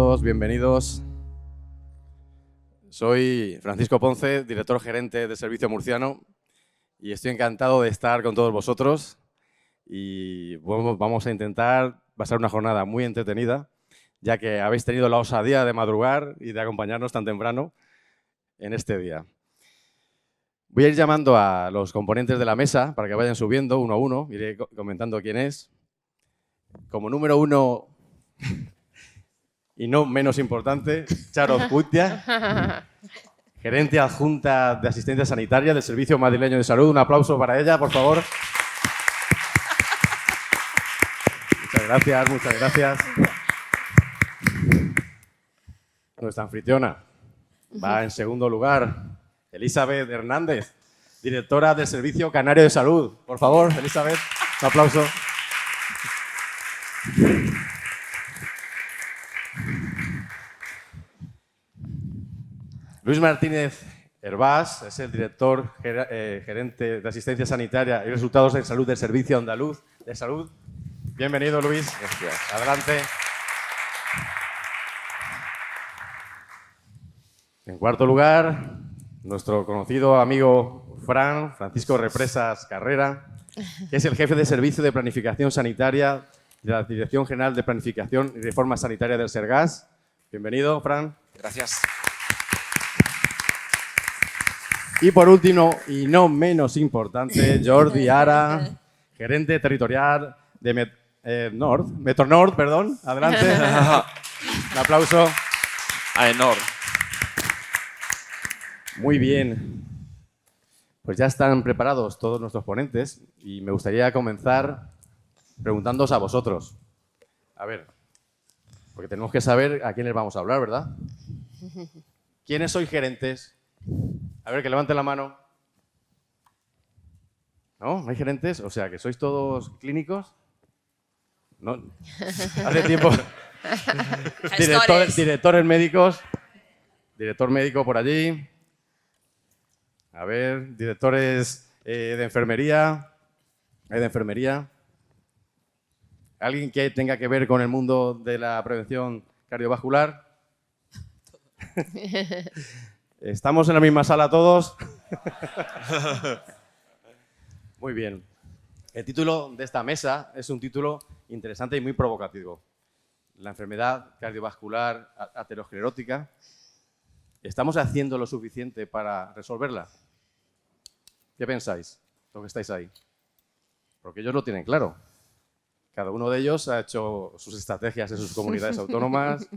todos, bienvenidos. Soy Francisco Ponce, director gerente de Servicio Murciano, y estoy encantado de estar con todos vosotros. Y bueno, vamos a intentar pasar una jornada muy entretenida, ya que habéis tenido la osadía de madrugar y de acompañarnos tan temprano en este día. Voy a ir llamando a los componentes de la mesa para que vayan subiendo uno a uno, iré comentando quién es. Como número uno, y no menos importante, Charo Azcutia, gerente adjunta de asistencia sanitaria del Servicio Madrileño de Salud. Un aplauso para ella, por favor. Muchas gracias, muchas gracias. Nuestra anfitriona va en segundo lugar, Elizabeth Hernández, directora del Servicio Canario de Salud. Por favor, Elizabeth, un aplauso. Luis Martínez Hervás es el director gerente de asistencia sanitaria y resultados en salud del Servicio Andaluz de Salud. Bienvenido, Luis. Gracias. Adelante. En cuarto lugar, nuestro conocido amigo Francisco Represas Carrera, que es el jefe de Servicio de Planificación Sanitaria de la Dirección General de Planificación y Reforma Sanitaria del Sergas. Bienvenido, Fran. Gracias. Y por último, y no menos importante, Jordi Ara, gerente territorial de Metronord, perdón. Adelante. Un aplauso. AENOR. Muy bien. Pues ya están preparados todos nuestros ponentes y me gustaría comenzar preguntándoos a vosotros. A ver, porque tenemos que saber a quién les vamos a hablar, ¿verdad? ¿Quiénes sois gerentes? A ver, que levanten la mano. ¿No? ¿No hay gerentes? O sea, que sois todos clínicos. No. Hace tiempo. Directores médicos. Director médico por allí. A ver, directores de enfermería. ¿Hay de enfermería? ¿Alguien que tenga que ver con el mundo de la prevención cardiovascular? ¿Estamos en la misma sala todos? Muy bien. El título de esta mesa es un título interesante y muy provocativo. La enfermedad cardiovascular aterosclerótica. ¿Estamos haciendo lo suficiente para resolverla? ¿Qué pensáis, los que estáis ahí? Porque ellos lo tienen claro. Cada uno de ellos ha hecho sus estrategias en sus comunidades autónomas,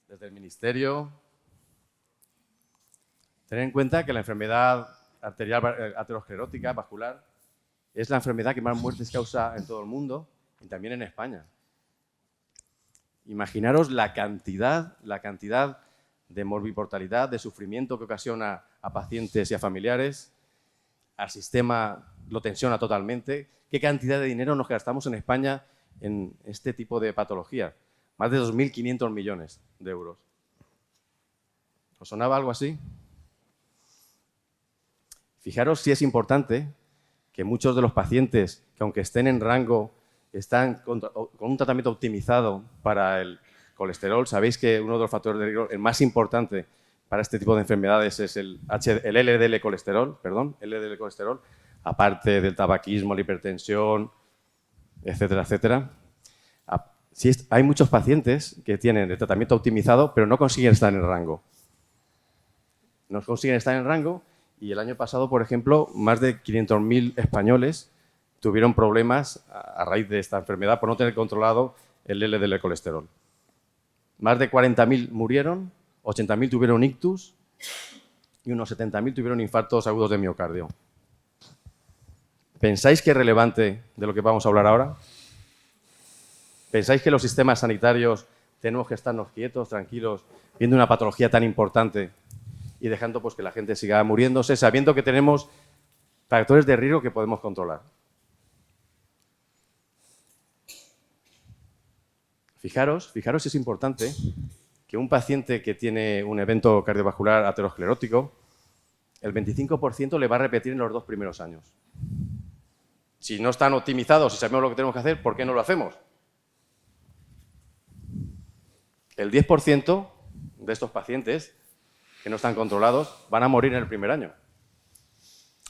desde el ministerio. Tener en cuenta que la enfermedad arterial aterosclerótica vascular es la enfermedad que más muertes causa en todo el mundo y también en España. Imaginaros la cantidad de morbi-mortalidad, de sufrimiento que ocasiona a pacientes y a familiares. Al sistema lo tensiona totalmente. ¿Qué cantidad de dinero nos gastamos en España en este tipo de patología? Más de 2.500 millones de euros. ¿Os sonaba algo así? Fijaros si es importante que muchos de los pacientes, que aunque estén en rango, están con un tratamiento optimizado para el colesterol. Sabéis que uno de los factores de riesgo, el más importante para este tipo de enfermedades, es el LDL colesterol, aparte del tabaquismo, la hipertensión, etcétera, etcétera. Hay muchos pacientes que tienen el tratamiento optimizado, pero no consiguen estar en el rango. No consiguen estar en el rango. Y el año pasado, por ejemplo, más de 500.000 españoles tuvieron problemas a raíz de esta enfermedad por no tener controlado el LDL colesterol. Más de 40.000 murieron, 80.000 tuvieron ictus y unos 70.000 tuvieron infartos agudos de miocardio. ¿Pensáis que es relevante de lo que vamos a hablar ahora? ¿Pensáis que los sistemas sanitarios tenemos que estarnos quietos, tranquilos, viendo una patología tan importante y dejando pues, que la gente siga muriéndose, sabiendo que tenemos factores de riesgo que podemos controlar? Fijaros si es importante que un paciente que tiene un evento cardiovascular aterosclerótico, el 25% le va a repetir en los 2 primeros años. Si no están optimizados y sabemos lo que tenemos que hacer, ¿por qué no lo hacemos? el 10% de estos pacientes que no están controlados van a morir en el primer año.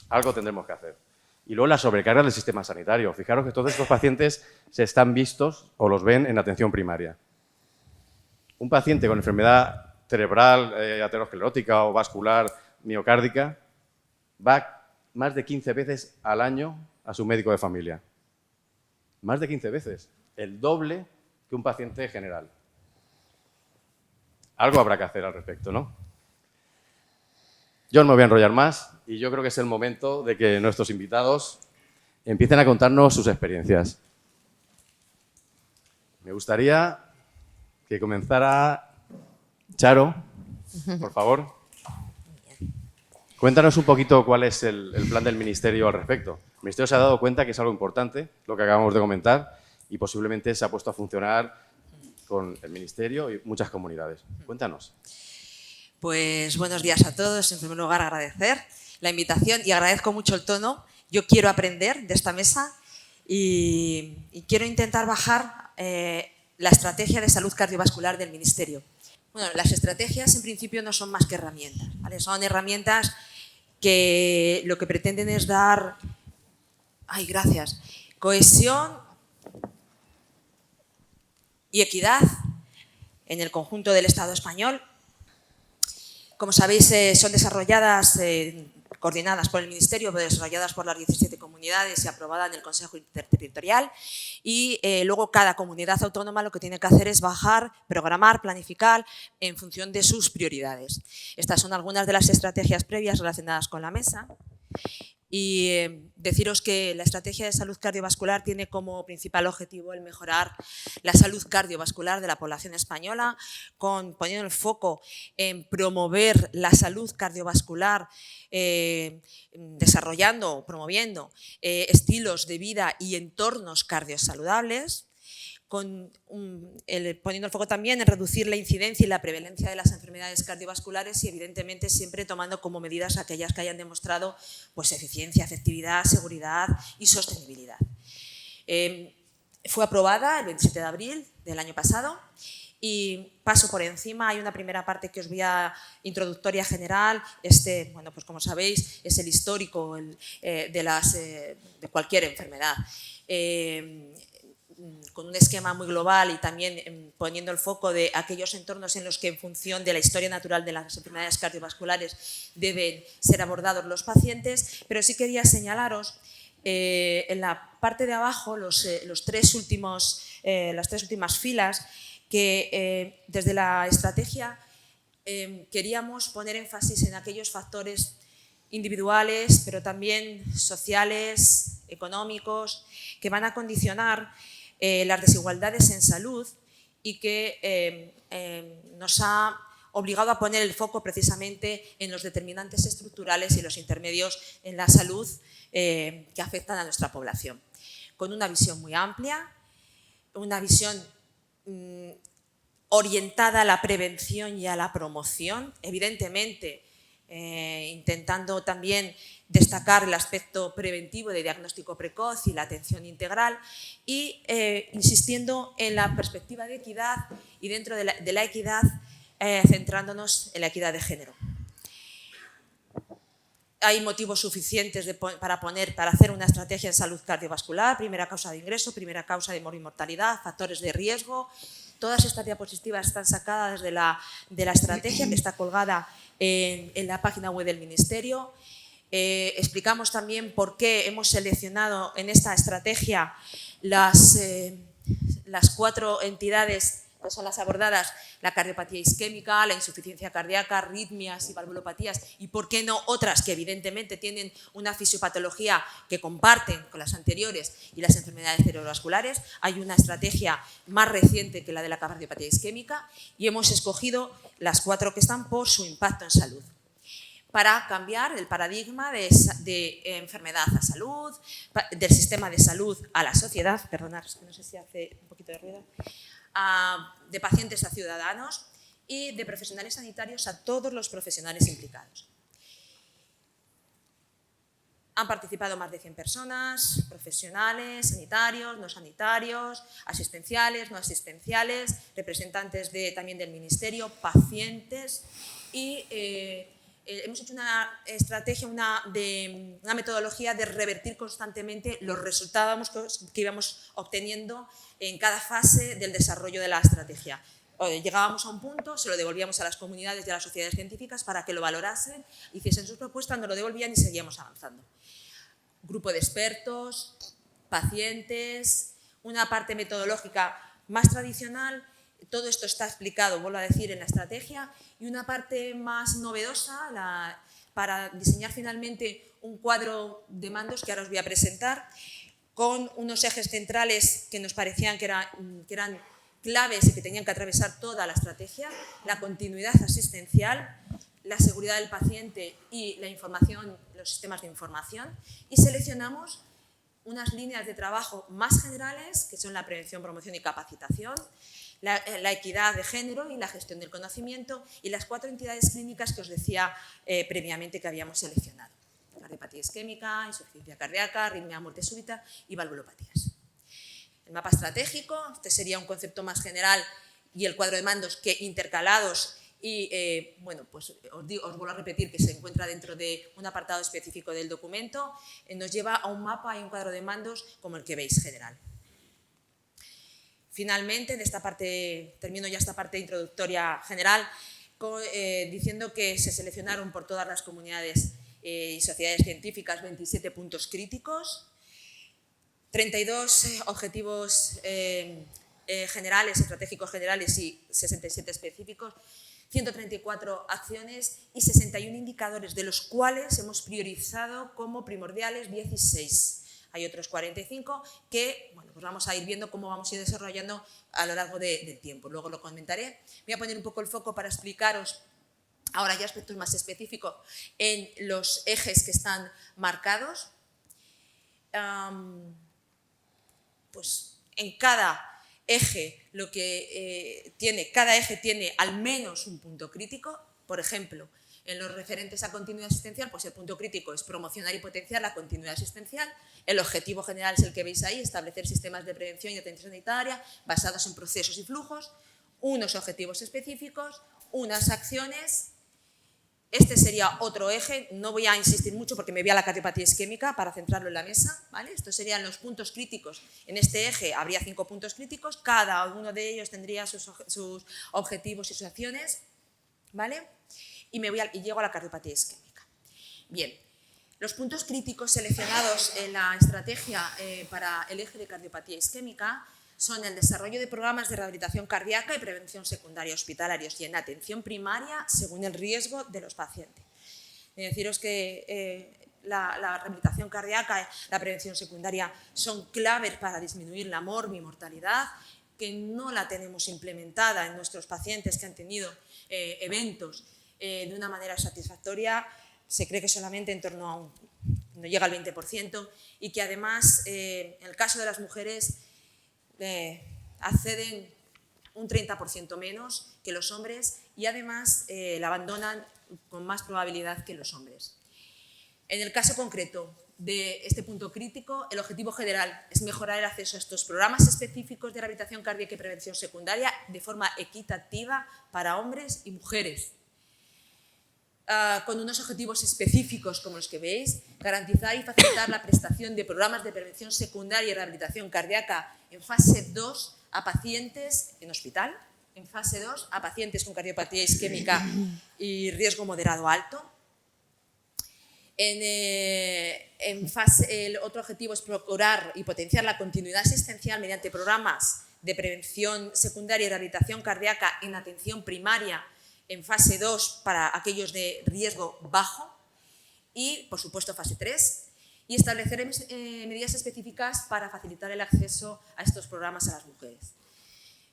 Algo tendremos que hacer. Y luego la sobrecarga del sistema sanitario. Fijaros que todos estos pacientes se están vistos o los ven en atención primaria. Un paciente con enfermedad cerebral, aterosclerótica o vascular miocárdica va más de 15 veces al año a su médico de familia. Más de 15 veces. El doble que un paciente general. Algo habrá que hacer al respecto, ¿no? Yo no me voy a enrollar más y yo creo que es el momento de que nuestros invitados empiecen a contarnos sus experiencias. Me gustaría que comenzara Charo, por favor. Cuéntanos un poquito cuál es el plan del Ministerio al respecto. El Ministerio se ha dado cuenta que es algo importante, lo que acabamos de comentar, y posiblemente se ha puesto a funcionar con el Ministerio y muchas comunidades. Cuéntanos. Pues buenos días a todos. En primer lugar, agradecer la invitación y agradezco mucho el tono. Yo quiero aprender de esta mesa y quiero intentar bajar la estrategia de salud cardiovascular del Ministerio. Bueno, las estrategias en principio no son más que herramientas, ¿vale? Son herramientas que lo que pretenden es dar, cohesión y equidad en el conjunto del Estado español. Como sabéis, son desarrolladas, coordinadas por el Ministerio, desarrolladas por las 17 comunidades y aprobadas en el Consejo Interterritorial. Y luego cada comunidad autónoma lo que tiene que hacer es bajar, programar, planificar en función de sus prioridades. Estas son algunas de las estrategias previas relacionadas con la mesa. Y deciros que la estrategia de salud cardiovascular tiene como principal objetivo el mejorar la salud cardiovascular de la población española, poniendo el foco en promover la salud cardiovascular, desarrollando, promoviendo estilos de vida y entornos cardiosaludables, poniendo el foco también en reducir la incidencia y la prevalencia de las enfermedades cardiovasculares y evidentemente siempre tomando como medidas aquellas que hayan demostrado pues, eficiencia, efectividad, seguridad y sostenibilidad. Fue aprobada el 27 de abril del año pasado y paso por encima. Hay una primera parte que os voy a introductoria general. Bueno, pues como sabéis, es el histórico de cualquier enfermedad. Con un esquema muy global y también poniendo el foco de aquellos entornos en los que en función de la historia natural de las enfermedades cardiovasculares deben ser abordados los pacientes, pero sí quería señalaros en la parte de abajo las tres últimas filas que desde la estrategia queríamos poner énfasis en aquellos factores individuales, pero también sociales, económicos, que van a condicionar las desigualdades en salud y que nos ha obligado a poner el foco precisamente en los determinantes estructurales y los intermedios en la salud que afectan a nuestra población. Con una visión muy amplia, una visión orientada a la prevención y a la promoción, evidentemente intentando también destacar el aspecto preventivo de diagnóstico precoz y la atención integral y insistiendo en la perspectiva de equidad y dentro de la equidad centrándonos en la equidad de género. Hay motivos suficientes para hacer una estrategia en salud cardiovascular, primera causa de ingreso, primera causa de mortalidad, factores de riesgo. Todas estas diapositivas están sacadas de la estrategia que está colgada en la página web del Ministerio. Explicamos también por qué hemos seleccionado en esta estrategia las 4 entidades que son las abordadas: la cardiopatía isquémica, la insuficiencia cardíaca, arritmias y valvulopatías, y por qué no otras que evidentemente tienen una fisiopatología que comparten con las anteriores y las enfermedades cerebrovasculares. Hay una estrategia más reciente que la de la cardiopatía isquémica y hemos escogido las 4 que están por su impacto en salud, para cambiar el paradigma de enfermedad a salud, del sistema de salud a la sociedad, perdonad, no sé si hace un poquito de ruido, de pacientes a ciudadanos y de profesionales sanitarios a todos los profesionales implicados. Han participado más de 100 personas, profesionales, sanitarios, no sanitarios, asistenciales, no asistenciales, representantes también del Ministerio, pacientes y hemos hecho una estrategia, una metodología de revertir constantemente los resultados que íbamos obteniendo en cada fase del desarrollo de la estrategia. Llegábamos a un punto, se lo devolvíamos a las comunidades y a las sociedades científicas para que lo valorasen, hiciesen sus propuestas, nos lo devolvían y seguíamos avanzando. Grupo de expertos, pacientes, una parte metodológica más tradicional, todo esto está explicado, vuelvo a decir, en la estrategia, y una parte más novedosa para diseñar finalmente un cuadro de mandos que ahora os voy a presentar, con unos ejes centrales que nos parecían que eran claves y que tenían que atravesar toda la estrategia: la continuidad asistencial, la seguridad del paciente y la información, los sistemas de información, y seleccionamos unas líneas de trabajo más generales, que son la prevención, promoción y capacitación, la equidad de género y la gestión del conocimiento, y las 4 entidades clínicas que os decía previamente que habíamos seleccionado: cardiopatía isquémica, insuficiencia cardíaca, arritmia, muerte súbita y valvulopatías. El mapa estratégico, este sería un concepto más general, y el cuadro de mandos que intercalados y, bueno, pues os vuelvo a repetir que se encuentra dentro de un apartado específico del documento, nos lleva a un mapa y un cuadro de mandos como el que veis general. Finalmente, de esta parte, termino ya esta parte introductoria general, diciendo que se seleccionaron por todas las comunidades y sociedades científicas 27 puntos críticos, 32 objetivos generales, estratégicos generales y 67 específicos, 134 acciones y 61 indicadores, de los cuales hemos priorizado como primordiales 16. Hay otros 45 que, bueno, pues vamos a ir viendo cómo vamos a ir desarrollando a lo largo del tiempo. Luego lo comentaré. Voy a poner un poco el foco para explicaros ahora ya aspectos más específicos en los ejes que están marcados. Pues en cada eje cada eje tiene al menos un punto crítico. Por ejemplo, en los referentes a continuidad asistencial, pues el punto crítico es promocionar y potenciar la continuidad asistencial. El objetivo general es el que veis ahí: establecer sistemas de prevención y atención sanitaria basados en procesos y flujos, unos objetivos específicos, unas acciones. Este sería otro eje, no voy a insistir mucho porque me voy a la cardiopatía isquémica para centrarlo en la mesa, ¿vale? Estos serían los puntos críticos. En este eje habría 5 puntos críticos, cada uno de ellos tendría sus objetivos y sus acciones, ¿vale? Y llego a la cardiopatía isquémica. Bien, los puntos críticos seleccionados en la estrategia para el eje de cardiopatía isquémica son el desarrollo de programas de rehabilitación cardíaca y prevención secundaria hospitalarios y en atención primaria según el riesgo de los pacientes. Deciros que la rehabilitación cardíaca y la prevención secundaria son claves para disminuir la mortalidad, que no la tenemos implementada en nuestros pacientes que han tenido eventos de una manera satisfactoria. Se cree que solamente en torno a no llega al 20%, y que además en el caso de las mujeres acceden un 30% menos que los hombres, y además la abandonan con más probabilidad que los hombres. En el caso concreto de este punto crítico, el objetivo general es mejorar el acceso a estos programas específicos de rehabilitación cardíaca y prevención secundaria de forma equitativa para hombres y mujeres, con unos objetivos específicos como los que veis: garantizar y facilitar la prestación de programas de prevención secundaria y rehabilitación cardíaca en fase 2 a pacientes en hospital, en fase 2 a pacientes con cardiopatía isquémica y riesgo moderado alto. El otro objetivo es procurar y potenciar la continuidad asistencial mediante programas de prevención secundaria y rehabilitación cardíaca en atención primaria en fase 2 para aquellos de riesgo bajo, y, por supuesto, fase 3, y establecer medidas específicas para facilitar el acceso a estos programas a las mujeres.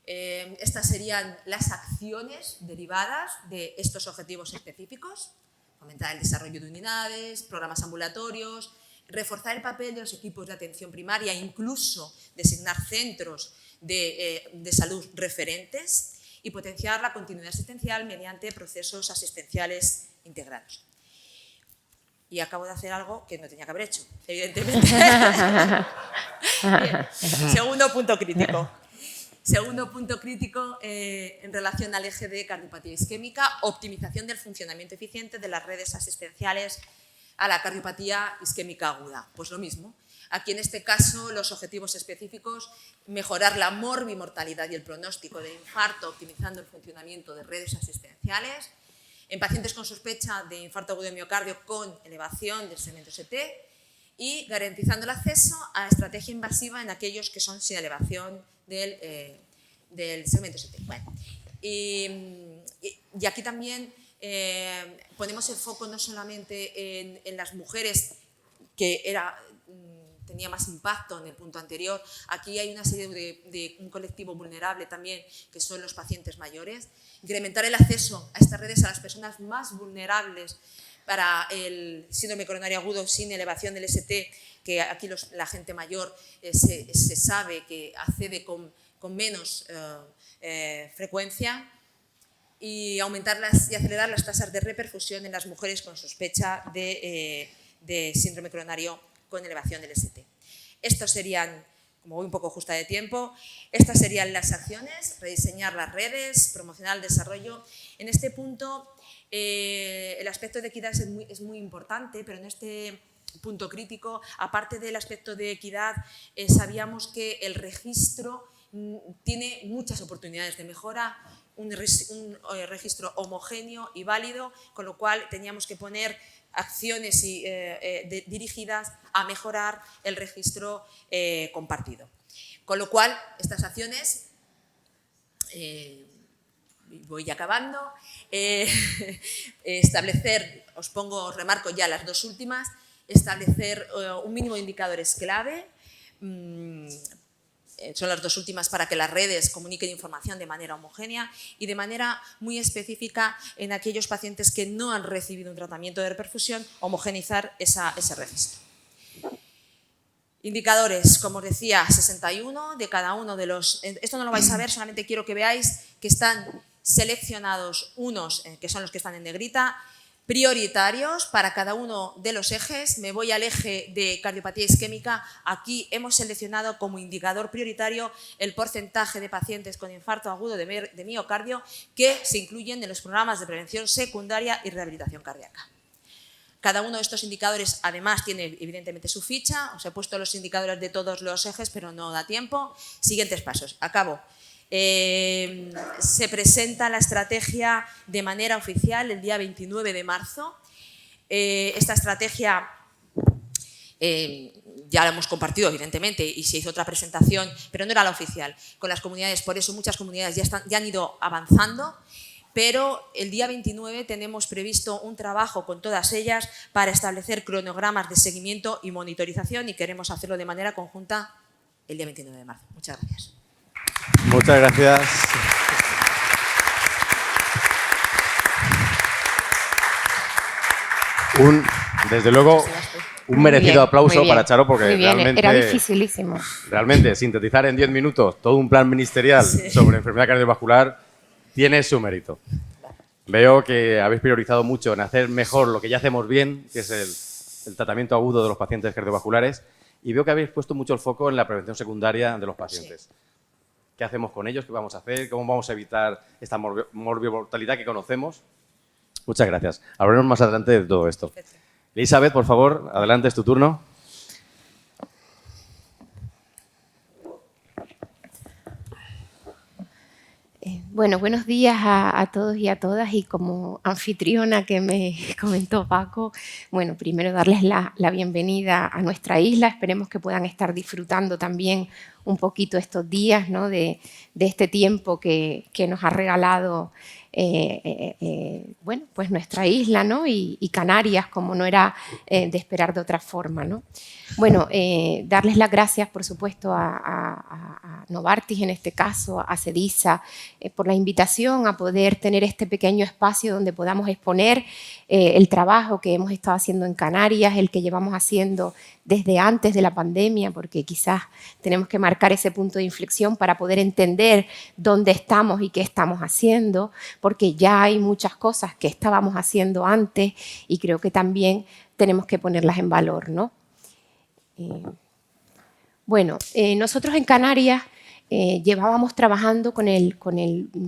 Estas serían las acciones derivadas de estos objetivos específicos: fomentar el desarrollo de unidades, programas ambulatorios, reforzar el papel de los equipos de atención primaria, incluso designar centros de salud referentes, y potenciar la continuidad asistencial mediante procesos asistenciales integrados. y acabo de hacer algo que no tenía que haber hecho, evidentemente. Bien. Segundo punto crítico. Segundo punto crítico en relación al eje de cardiopatía isquémica, optimización del funcionamiento eficiente de las redes asistenciales a la cardiopatía isquémica aguda. Pues lo mismo. Aquí en este caso los objetivos específicos, mejorar la morbimortalidad y el pronóstico de infarto optimizando el funcionamiento de redes asistenciales, en pacientes con sospecha de infarto agudo de miocardio con elevación del segmento ST y garantizando el acceso a la estrategia invasiva en aquellos que son sin elevación del segmento ST. Bueno, y aquí también ponemos el foco no solamente en las mujeres, que tenía más impacto en el punto anterior. Aquí hay una serie de un colectivo vulnerable también, que son los pacientes mayores. Incrementar el acceso a estas redes a las personas más vulnerables para el síndrome coronario agudo sin elevación del ST, que aquí la gente mayor se sabe que accede con menos frecuencia, y aumentar y acelerar las tasas de reperfusión en las mujeres con sospecha de síndrome coronario con elevación del ST. Estos serían, como voy un poco justa de tiempo, estas serían las acciones: rediseñar las redes, promocionar el desarrollo. En este punto, el aspecto de equidad es muy importante, pero en este punto crítico, aparte del aspecto de equidad, sabíamos que el registro tiene muchas oportunidades de mejora, un registro homogéneo y válido, con lo cual teníamos que poner acciones dirigidas a mejorar el registro compartido. Con lo cual, estas acciones, voy acabando, establecer, os remarco ya las dos últimas, establecer un mínimo de indicadores clave, son las dos últimas, para que las redes comuniquen información de manera homogénea y de manera muy específica en aquellos pacientes que no han recibido un tratamiento de reperfusión, homogeneizar ese registro. Indicadores, como os decía, 61 de cada uno de los... Esto no lo vais a ver, solamente quiero que veáis que están seleccionados unos, que son los que están en negrita, prioritarios para cada uno de los ejes. Me voy al eje de cardiopatía isquémica. Aquí hemos seleccionado como indicador prioritario el porcentaje de pacientes con infarto agudo de miocardio que se incluyen en los programas de prevención secundaria y rehabilitación cardíaca. Cada uno de estos indicadores además tiene evidentemente su ficha. Os he puesto los indicadores de todos los ejes, pero no da tiempo. Siguientes pasos. Acabo. Se presenta la estrategia de manera oficial el día 29 de marzo. Esta estrategia ya la hemos compartido, evidentemente, y se hizo otra presentación, pero no era la oficial, con las comunidades. Por eso muchas comunidades ya han ido avanzando, pero el día 29 tenemos previsto un trabajo con todas ellas para establecer cronogramas de seguimiento y monitorización, y queremos hacerlo de manera conjunta el día 29 de marzo. Muchas gracias. Muchas gracias. Desde luego, un merecido aplauso para Charo, porque realmente era dificilísimo. Realmente, sintetizar en 10 minutos todo un plan ministerial sobre enfermedad cardiovascular tiene su mérito. Veo que habéis priorizado mucho en hacer mejor lo que ya hacemos bien, que es el tratamiento agudo de los pacientes cardiovasculares, y veo que habéis puesto mucho el foco en la prevención secundaria de los pacientes. Sí. ¿Qué hacemos con ellos? ¿Qué vamos a hacer? ¿Cómo vamos a evitar esta morbimortalidad que conocemos? Muchas gracias. Hablaremos más adelante de todo esto. Elizabeth, por favor, adelante, es tu turno. Bueno, buenos días a todos y a todas, y como anfitriona que me comentó Paco, bueno, primero darles la bienvenida a nuestra isla. Esperemos que puedan estar disfrutando también un poquito estos días, ¿no?, de este tiempo que nos ha regalado bueno, pues nuestra isla, ¿no?, y Canarias, como no era de esperar de otra forma, ¿no? Bueno, darles las gracias, por supuesto, a Novartis, en este caso, a CEDISA, por la invitación a poder tener este pequeño espacio donde podamos exponer el trabajo que hemos estado haciendo en Canarias, el que llevamos haciendo desde antes de la pandemia, porque quizás tenemos que marcar ese punto de inflexión para poder entender dónde estamos y qué estamos haciendo, porque ya hay muchas cosas que estábamos haciendo antes, y creo que también tenemos que ponerlas en valor, ¿no? Bueno, nosotros en Canarias llevábamos trabajando con el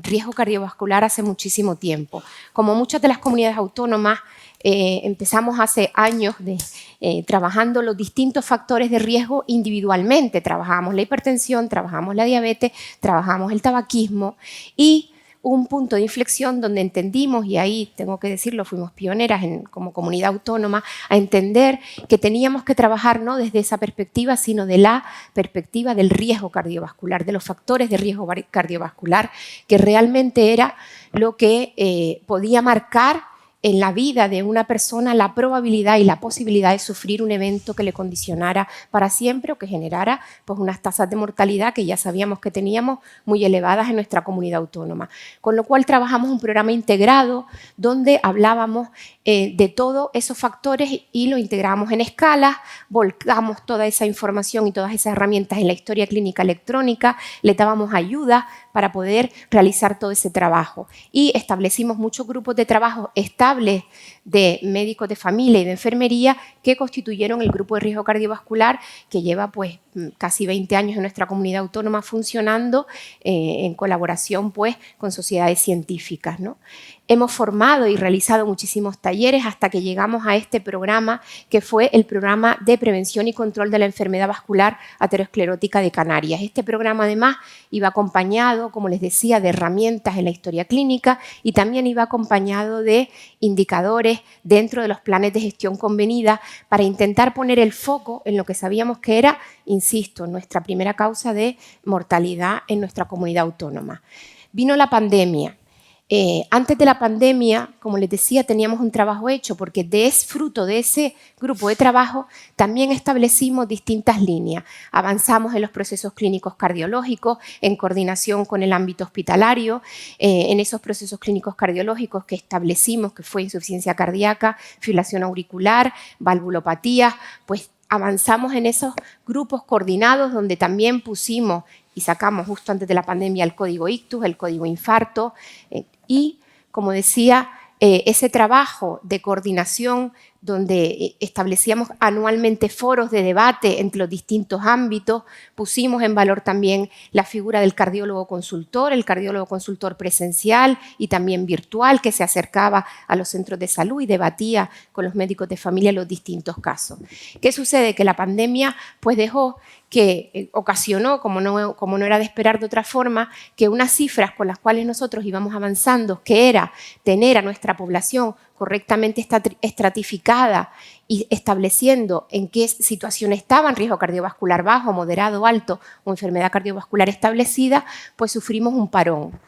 riesgo cardiovascular hace muchísimo tiempo. Como muchas de las comunidades autónomas, empezamos hace años trabajando los distintos factores de riesgo individualmente. Trabajamos la hipertensión, trabajamos la diabetes, trabajamos el tabaquismo y un punto de inflexión donde entendimos, y ahí tengo que decirlo, fuimos pioneras como comunidad autónoma, a entender que teníamos que trabajar no desde esa perspectiva, sino de la perspectiva del riesgo cardiovascular, de los factores de riesgo cardiovascular, que realmente era lo que podía marcar en la vida de una persona la probabilidad y la posibilidad de sufrir un evento que le condicionara para siempre o que generara pues, unas tasas de mortalidad que ya sabíamos que teníamos muy elevadas en nuestra comunidad autónoma. Con lo cual trabajamos un programa integrado donde hablábamos de todos esos factores y lo integramos en escalas, volcamos toda esa información y todas esas herramientas en la historia clínica electrónica, le dábamos ayuda para poder realizar todo ese trabajo. Y establecimos muchos grupos de trabajo estables de médicos de familia y de enfermería que constituyeron el grupo de riesgo cardiovascular que lleva pues, casi 20 años en nuestra comunidad autónoma funcionando en colaboración pues, con sociedades científicas, ¿no? Hemos formado y realizado muchísimos talleres hasta que llegamos a este programa que fue el programa de prevención y control de la enfermedad vascular aterosclerótica de Canarias. Este programa además iba acompañado, como les decía, de herramientas en la historia clínica y también iba acompañado de indicadores dentro de los planes de gestión convenida para intentar poner el foco en lo que sabíamos que era, insisto, nuestra primera causa de mortalidad en nuestra comunidad autónoma. Vino la pandemia. Antes de la pandemia, como les decía, teníamos un trabajo hecho porque fruto de ese grupo de trabajo también establecimos distintas líneas. Avanzamos en los procesos clínicos cardiológicos en coordinación con el ámbito hospitalario, en esos procesos clínicos cardiológicos que establecimos que fue insuficiencia cardíaca, fibrilación auricular, valvulopatía, pues avanzamos en esos grupos coordinados donde también pusimos y sacamos justo antes de la pandemia el código ictus, el código infarto y, como decía, ese trabajo de coordinación donde establecíamos anualmente foros de debate entre los distintos ámbitos, pusimos en valor también la figura del cardiólogo consultor, el cardiólogo consultor presencial y también virtual que se acercaba a los centros de salud y debatía con los médicos de familia los distintos casos. ¿Qué sucede? Que la pandemia pues dejó que ocasionó, como no era de esperar de otra forma, que unas cifras con las cuales nosotros íbamos avanzando, que era tener a nuestra población correctamente estratificada y estableciendo en qué situación estaban, riesgo cardiovascular bajo, moderado, alto o enfermedad cardiovascular establecida, pues sufrimos un parón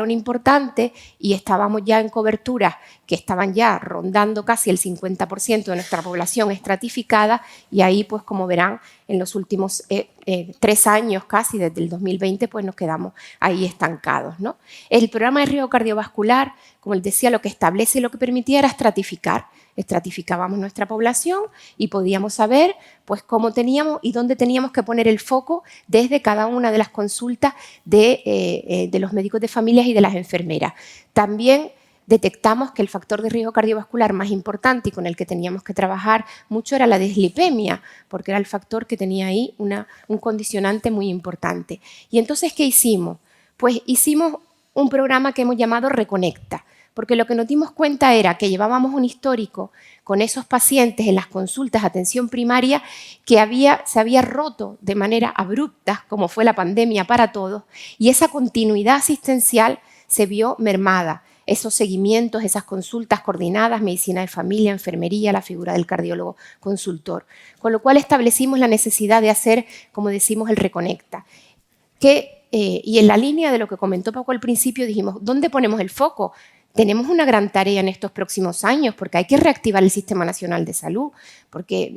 importante y estábamos ya en coberturas que estaban ya rondando casi el 50% de nuestra población estratificada y ahí, pues como verán, en los últimos 3 años casi, desde el 2020, pues nos quedamos ahí estancados, ¿no? El programa de riesgo cardiovascular, como les decía, lo que establece y lo que permitía era estratificar. Estratificábamos nuestra población y podíamos saber pues, cómo teníamos y dónde teníamos que poner el foco desde cada una de las consultas de los médicos de familias y de las enfermeras. También detectamos que el factor de riesgo cardiovascular más importante y con el que teníamos que trabajar mucho era la dislipemia, porque era el factor que tenía ahí un condicionante muy importante. Y entonces, ¿qué hicimos? Pues hicimos un programa que hemos llamado Reconecta, porque lo que nos dimos cuenta era que llevábamos un histórico con esos pacientes en las consultas de atención primaria que se había roto de manera abrupta, como fue la pandemia para todos, y esa continuidad asistencial se vio mermada. Esos seguimientos, esas consultas coordinadas, medicina de familia, enfermería, la figura del cardiólogo consultor. Con lo cual establecimos la necesidad de hacer, como decimos, el Reconecta. Y en la línea de lo que comentó Paco al principio, dijimos, ¿dónde ponemos el foco? Tenemos una gran tarea en estos próximos años porque hay que reactivar el Sistema Nacional de Salud, porque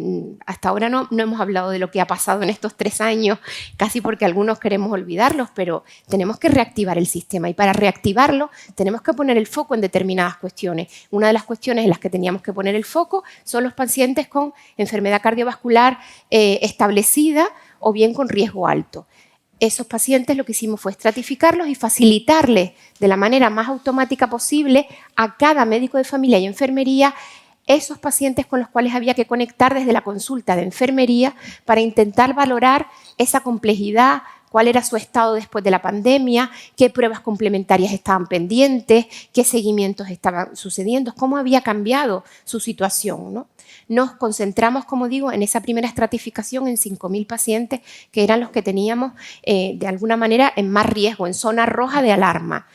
hasta ahora no hemos hablado de lo que ha pasado en estos 3 años, casi porque algunos queremos olvidarlos, pero tenemos que reactivar el sistema y para reactivarlo tenemos que poner el foco en determinadas cuestiones. Una de las cuestiones en las que teníamos que poner el foco son los pacientes con enfermedad cardiovascular establecida o bien con riesgo alto. Esos pacientes lo que hicimos fue estratificarlos y facilitarles de la manera más automática posible a cada médico de familia y enfermería esos pacientes con los cuales había que conectar desde la consulta de enfermería para intentar valorar esa complejidad, cuál era su estado después de la pandemia, qué pruebas complementarias estaban pendientes, qué seguimientos estaban sucediendo, cómo había cambiado su situación, ¿no? Nos concentramos, como digo, en esa primera estratificación en 5.000 pacientes que eran los que teníamos de alguna manera en más riesgo, en zona roja de alarma.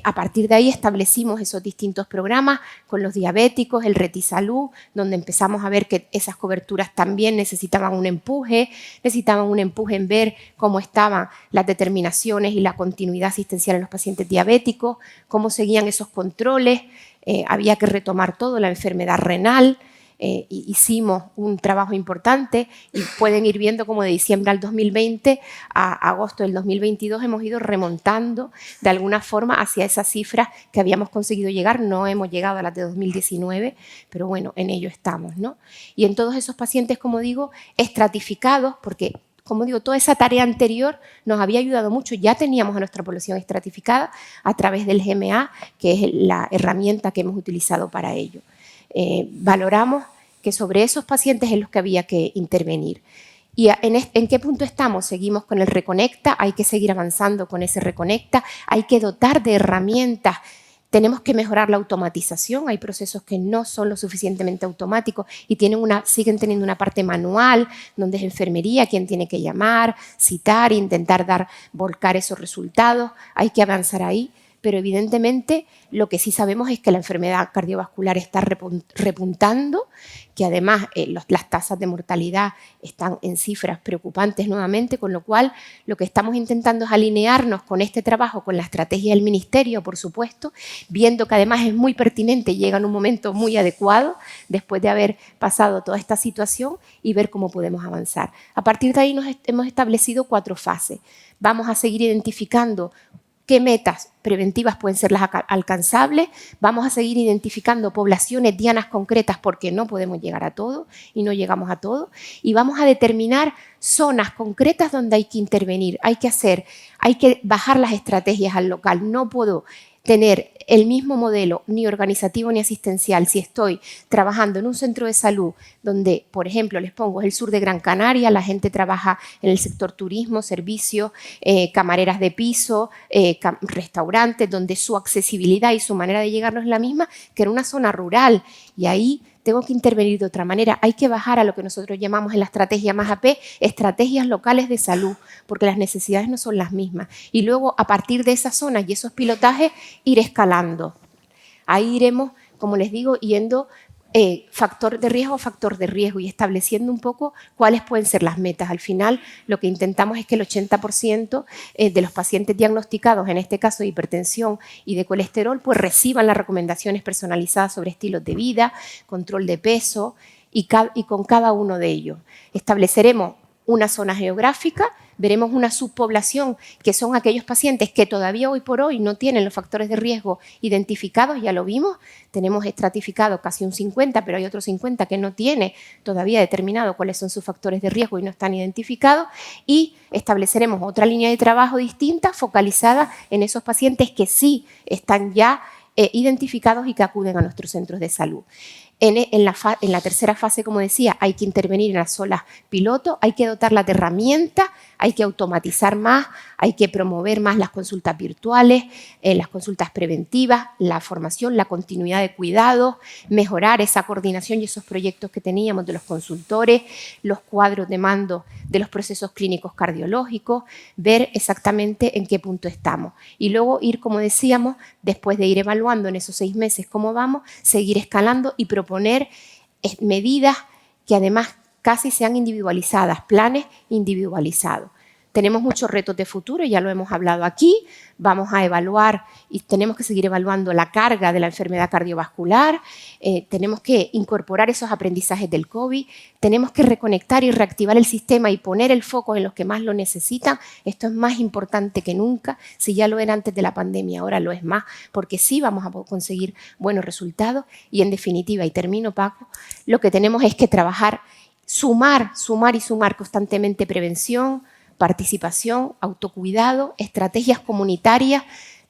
A partir de ahí establecimos esos distintos programas con los diabéticos, el Retisalud, donde empezamos a ver que esas coberturas también necesitaban un empuje en ver cómo estaban las determinaciones y la continuidad asistencial en los pacientes diabéticos, cómo seguían esos controles, había que retomar todo, la enfermedad renal. Hicimos un trabajo importante y pueden ir viendo cómo de diciembre al 2020 a agosto del 2022 hemos ido remontando de alguna forma hacia esas cifras que habíamos conseguido llegar. No hemos llegado a las de 2019, pero bueno, en ello estamos, ¿no? Y en todos esos pacientes, como digo, estratificados, porque como digo, toda esa tarea anterior nos había ayudado mucho. Ya teníamos a nuestra población estratificada a través del GMA, que es la herramienta que hemos utilizado para ello. Valoramos que sobre esos pacientes es los que había que intervenir. ¿Y en qué punto estamos? Seguimos con el Reconecta, hay que seguir avanzando con ese Reconecta, hay que dotar de herramientas, tenemos que mejorar la automatización, hay procesos que no son lo suficientemente automáticos y siguen teniendo una parte manual, donde es enfermería quien tiene que llamar, citar, intentar volcar esos resultados, hay que avanzar ahí. Pero evidentemente lo que sí sabemos es que la enfermedad cardiovascular está repuntando, que además las tasas de mortalidad están en cifras preocupantes nuevamente, con lo cual lo que estamos intentando es alinearnos con este trabajo, con la estrategia del Ministerio, por supuesto, viendo que además es muy pertinente, llega en un momento muy adecuado, después de haber pasado toda esta situación, y ver cómo podemos avanzar. A partir de ahí hemos establecido 4 fases. Vamos a seguir identificando qué metas preventivas pueden ser las alcanzables, vamos a seguir identificando poblaciones dianas concretas porque no podemos llegar a todo y no llegamos a todo, y vamos a determinar zonas concretas donde hay que intervenir, hay que bajar las estrategias al local. No puedo tener el mismo modelo ni organizativo ni asistencial si estoy trabajando en un centro de salud donde, por ejemplo, les pongo, es el sur de Gran Canaria, la gente trabaja en el sector turismo, servicios, camareras de piso, restaurantes, donde su accesibilidad y su manera de llegar no es la misma que en una zona rural, y ahí tengo que intervenir de otra manera. Hay que bajar a lo que nosotros llamamos en la estrategia más AP, estrategias locales de salud, porque las necesidades no son las mismas. Y luego, a partir de esas zonas y esos pilotajes, ir escalando. Ahí iremos, como les digo, yendo factor de riesgo a factor de riesgo y estableciendo un poco cuáles pueden ser las metas. Al final, lo que intentamos es que el 80% de los pacientes diagnosticados, en este caso de hipertensión y de colesterol, pues reciban las recomendaciones personalizadas sobre estilos de vida, control de peso, y con cada uno de ellos estableceremos una zona geográfica, veremos una subpoblación, que son aquellos pacientes que todavía hoy por hoy no tienen los factores de riesgo identificados, ya lo vimos, tenemos estratificado casi un 50, pero hay otros 50 que no tiene todavía determinado cuáles son sus factores de riesgo y no están identificados, y estableceremos otra línea de trabajo distinta, focalizada en esos pacientes que sí están ya identificados y que acuden a nuestros centros de salud. En la tercera fase, como decía, hay que intervenir en las zonas piloto, hay que dotarlas de herramientas, hay que automatizar más, hay que promover más las consultas virtuales, las consultas preventivas, la formación, la continuidad de cuidados, mejorar esa coordinación y esos proyectos que teníamos de los consultores, los cuadros de mando de los procesos clínicos cardiológicos, ver exactamente en qué punto estamos. Y luego ir, como decíamos, después de ir evaluando en esos 6 meses cómo vamos, seguir escalando y proponer medidas que además casi sean individualizadas, planes individualizados. Tenemos muchos retos de futuro, ya lo hemos hablado aquí, vamos a evaluar y tenemos que seguir evaluando la carga de la enfermedad cardiovascular, tenemos que incorporar esos aprendizajes del COVID, tenemos que reconectar y reactivar el sistema y poner el foco en los que más lo necesitan. Esto es más importante que nunca, si ya lo era antes de la pandemia, ahora lo es más, porque sí vamos a conseguir buenos resultados y en definitiva, y termino Paco, lo que tenemos es que trabajar, sumar y sumar constantemente prevención, participación, autocuidado, estrategias comunitarias.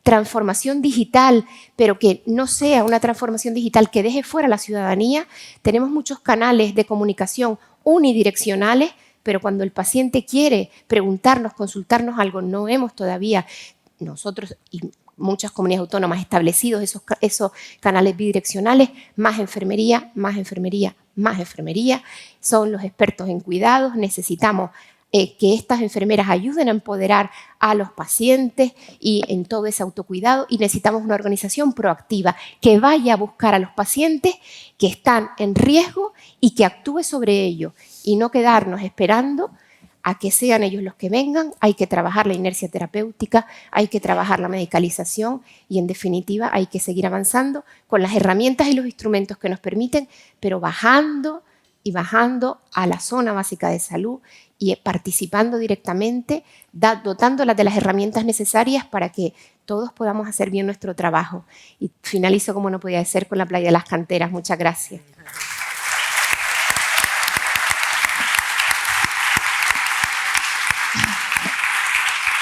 transformación digital, pero que no sea una transformación digital que deje fuera a la ciudadanía. Tenemos muchos canales de comunicación unidireccionales, pero cuando el paciente quiere preguntarnos, consultarnos algo, no hemos todavía nosotros y muchas comunidades autónomas establecidos esos canales bidireccionales. Más enfermería, más enfermería, más enfermería. Son los expertos en cuidados. Necesitamos que estas enfermeras ayuden a empoderar a los pacientes y en todo ese autocuidado, y necesitamos una organización proactiva que vaya a buscar a los pacientes que están en riesgo y que actúe sobre ello, y no quedarnos esperando a que sean ellos los que vengan. Hay que trabajar la inercia terapéutica, hay que trabajar la medicalización y, en definitiva, hay que seguir avanzando con las herramientas y los instrumentos que nos permiten, pero bajando y bajando a la zona básica de salud y participando directamente, dotándolas de las herramientas necesarias para que todos podamos hacer bien nuestro trabajo. Y finalizo, como no podía ser, con la Playa de las Canteras. Muchas gracias.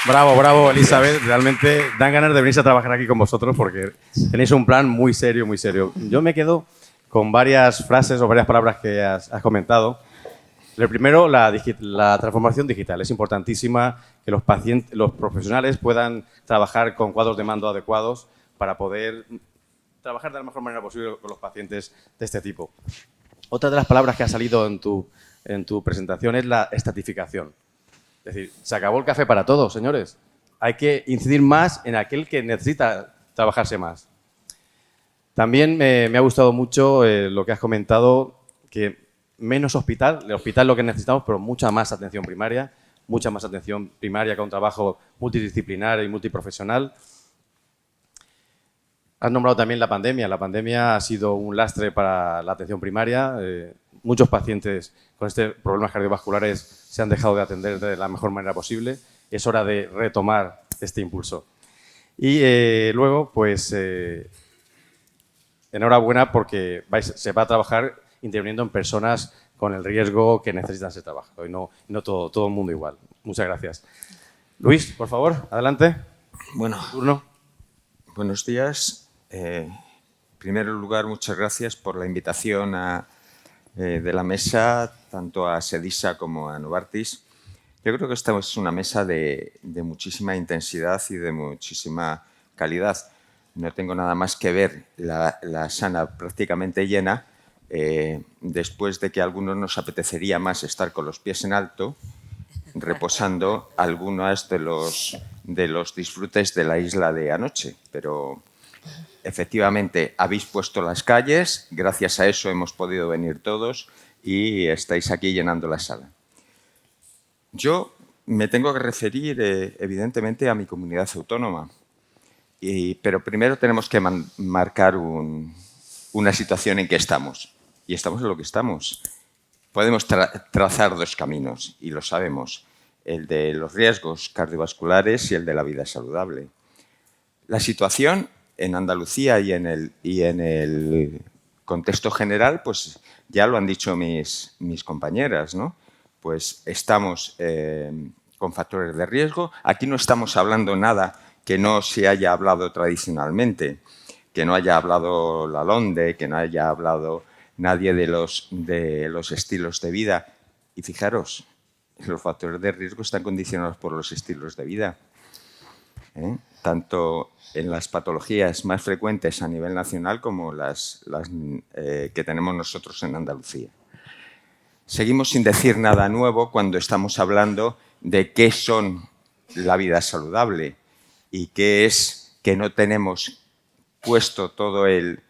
Bravo, bravo, Elizabeth. Realmente dan ganas de venirse a trabajar aquí con vosotros porque tenéis un plan muy serio, muy serio. Yo me quedo con varias frases o varias palabras que has comentado. Lo primero, la transformación digital. Es importantísima que los profesionales puedan trabajar con cuadros de mando adecuados para poder trabajar de la mejor manera posible con los pacientes de este tipo. Otra de las palabras que ha salido en tu presentación es la estatificación. Es decir, se acabó el café para todos, señores. Hay que incidir más en aquel que necesita trabajarse más. También me ha gustado mucho lo que has comentado, que menos hospital, el hospital es lo que necesitamos, pero mucha más atención primaria con un trabajo multidisciplinar y multiprofesional. Has nombrado también la pandemia. La pandemia ha sido un lastre para la atención primaria. Muchos pacientes con problemas cardiovasculares se han dejado de atender de la mejor manera posible. Es hora de retomar este impulso. Y luego, pues, enhorabuena porque se va a trabajar interviniendo en personas con el riesgo que necesitan ese trabajo y no todo el mundo igual. Muchas gracias. Luis, por favor, adelante. Bueno, turno. Buenos días. En primer lugar, muchas gracias por la invitación de la mesa, tanto a SEDISA como a Novartis. Yo creo que esta es una mesa de muchísima intensidad y de muchísima calidad. No tengo nada más que ver la sala prácticamente llena, después de que a algunos nos apetecería más estar con los pies en alto, reposando algunos de los disfrutes de la isla de anoche. Pero efectivamente habéis puesto las calles, gracias a eso hemos podido venir todos y estáis aquí llenando la sala. Yo me tengo que referir evidentemente a mi comunidad autónoma, pero primero tenemos que marcar una situación en que estamos. Y estamos en lo que estamos. Podemos trazar dos caminos, y lo sabemos, el de los riesgos cardiovasculares y el de la vida saludable. La situación en Andalucía y en el contexto general, pues ya lo han dicho mis compañeras, ¿no? Pues estamos con factores de riesgo. Aquí no estamos hablando nada que no se haya hablado tradicionalmente, que no haya hablado Lalonde, que no haya hablado nadie de los estilos de vida. Y fijaros, los factores de riesgo están condicionados por los estilos de vida. Tanto en las patologías más frecuentes a nivel nacional como las que tenemos nosotros en Andalucía. Seguimos sin decir nada nuevo cuando estamos hablando de qué son la vida saludable y qué es que no tenemos puesto todo el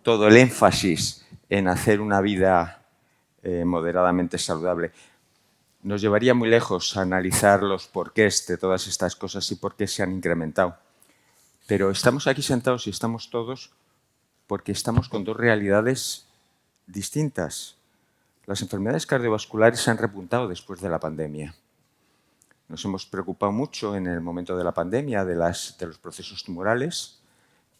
énfasis en hacer una vida moderadamente saludable. Nos llevaría muy lejos analizar los porqués de todas estas cosas y por qué se han incrementado. Pero estamos aquí sentados y estamos todos porque estamos con dos realidades distintas. Las enfermedades cardiovasculares se han repuntado después de la pandemia. Nos hemos preocupado mucho en el momento de la pandemia de los procesos tumorales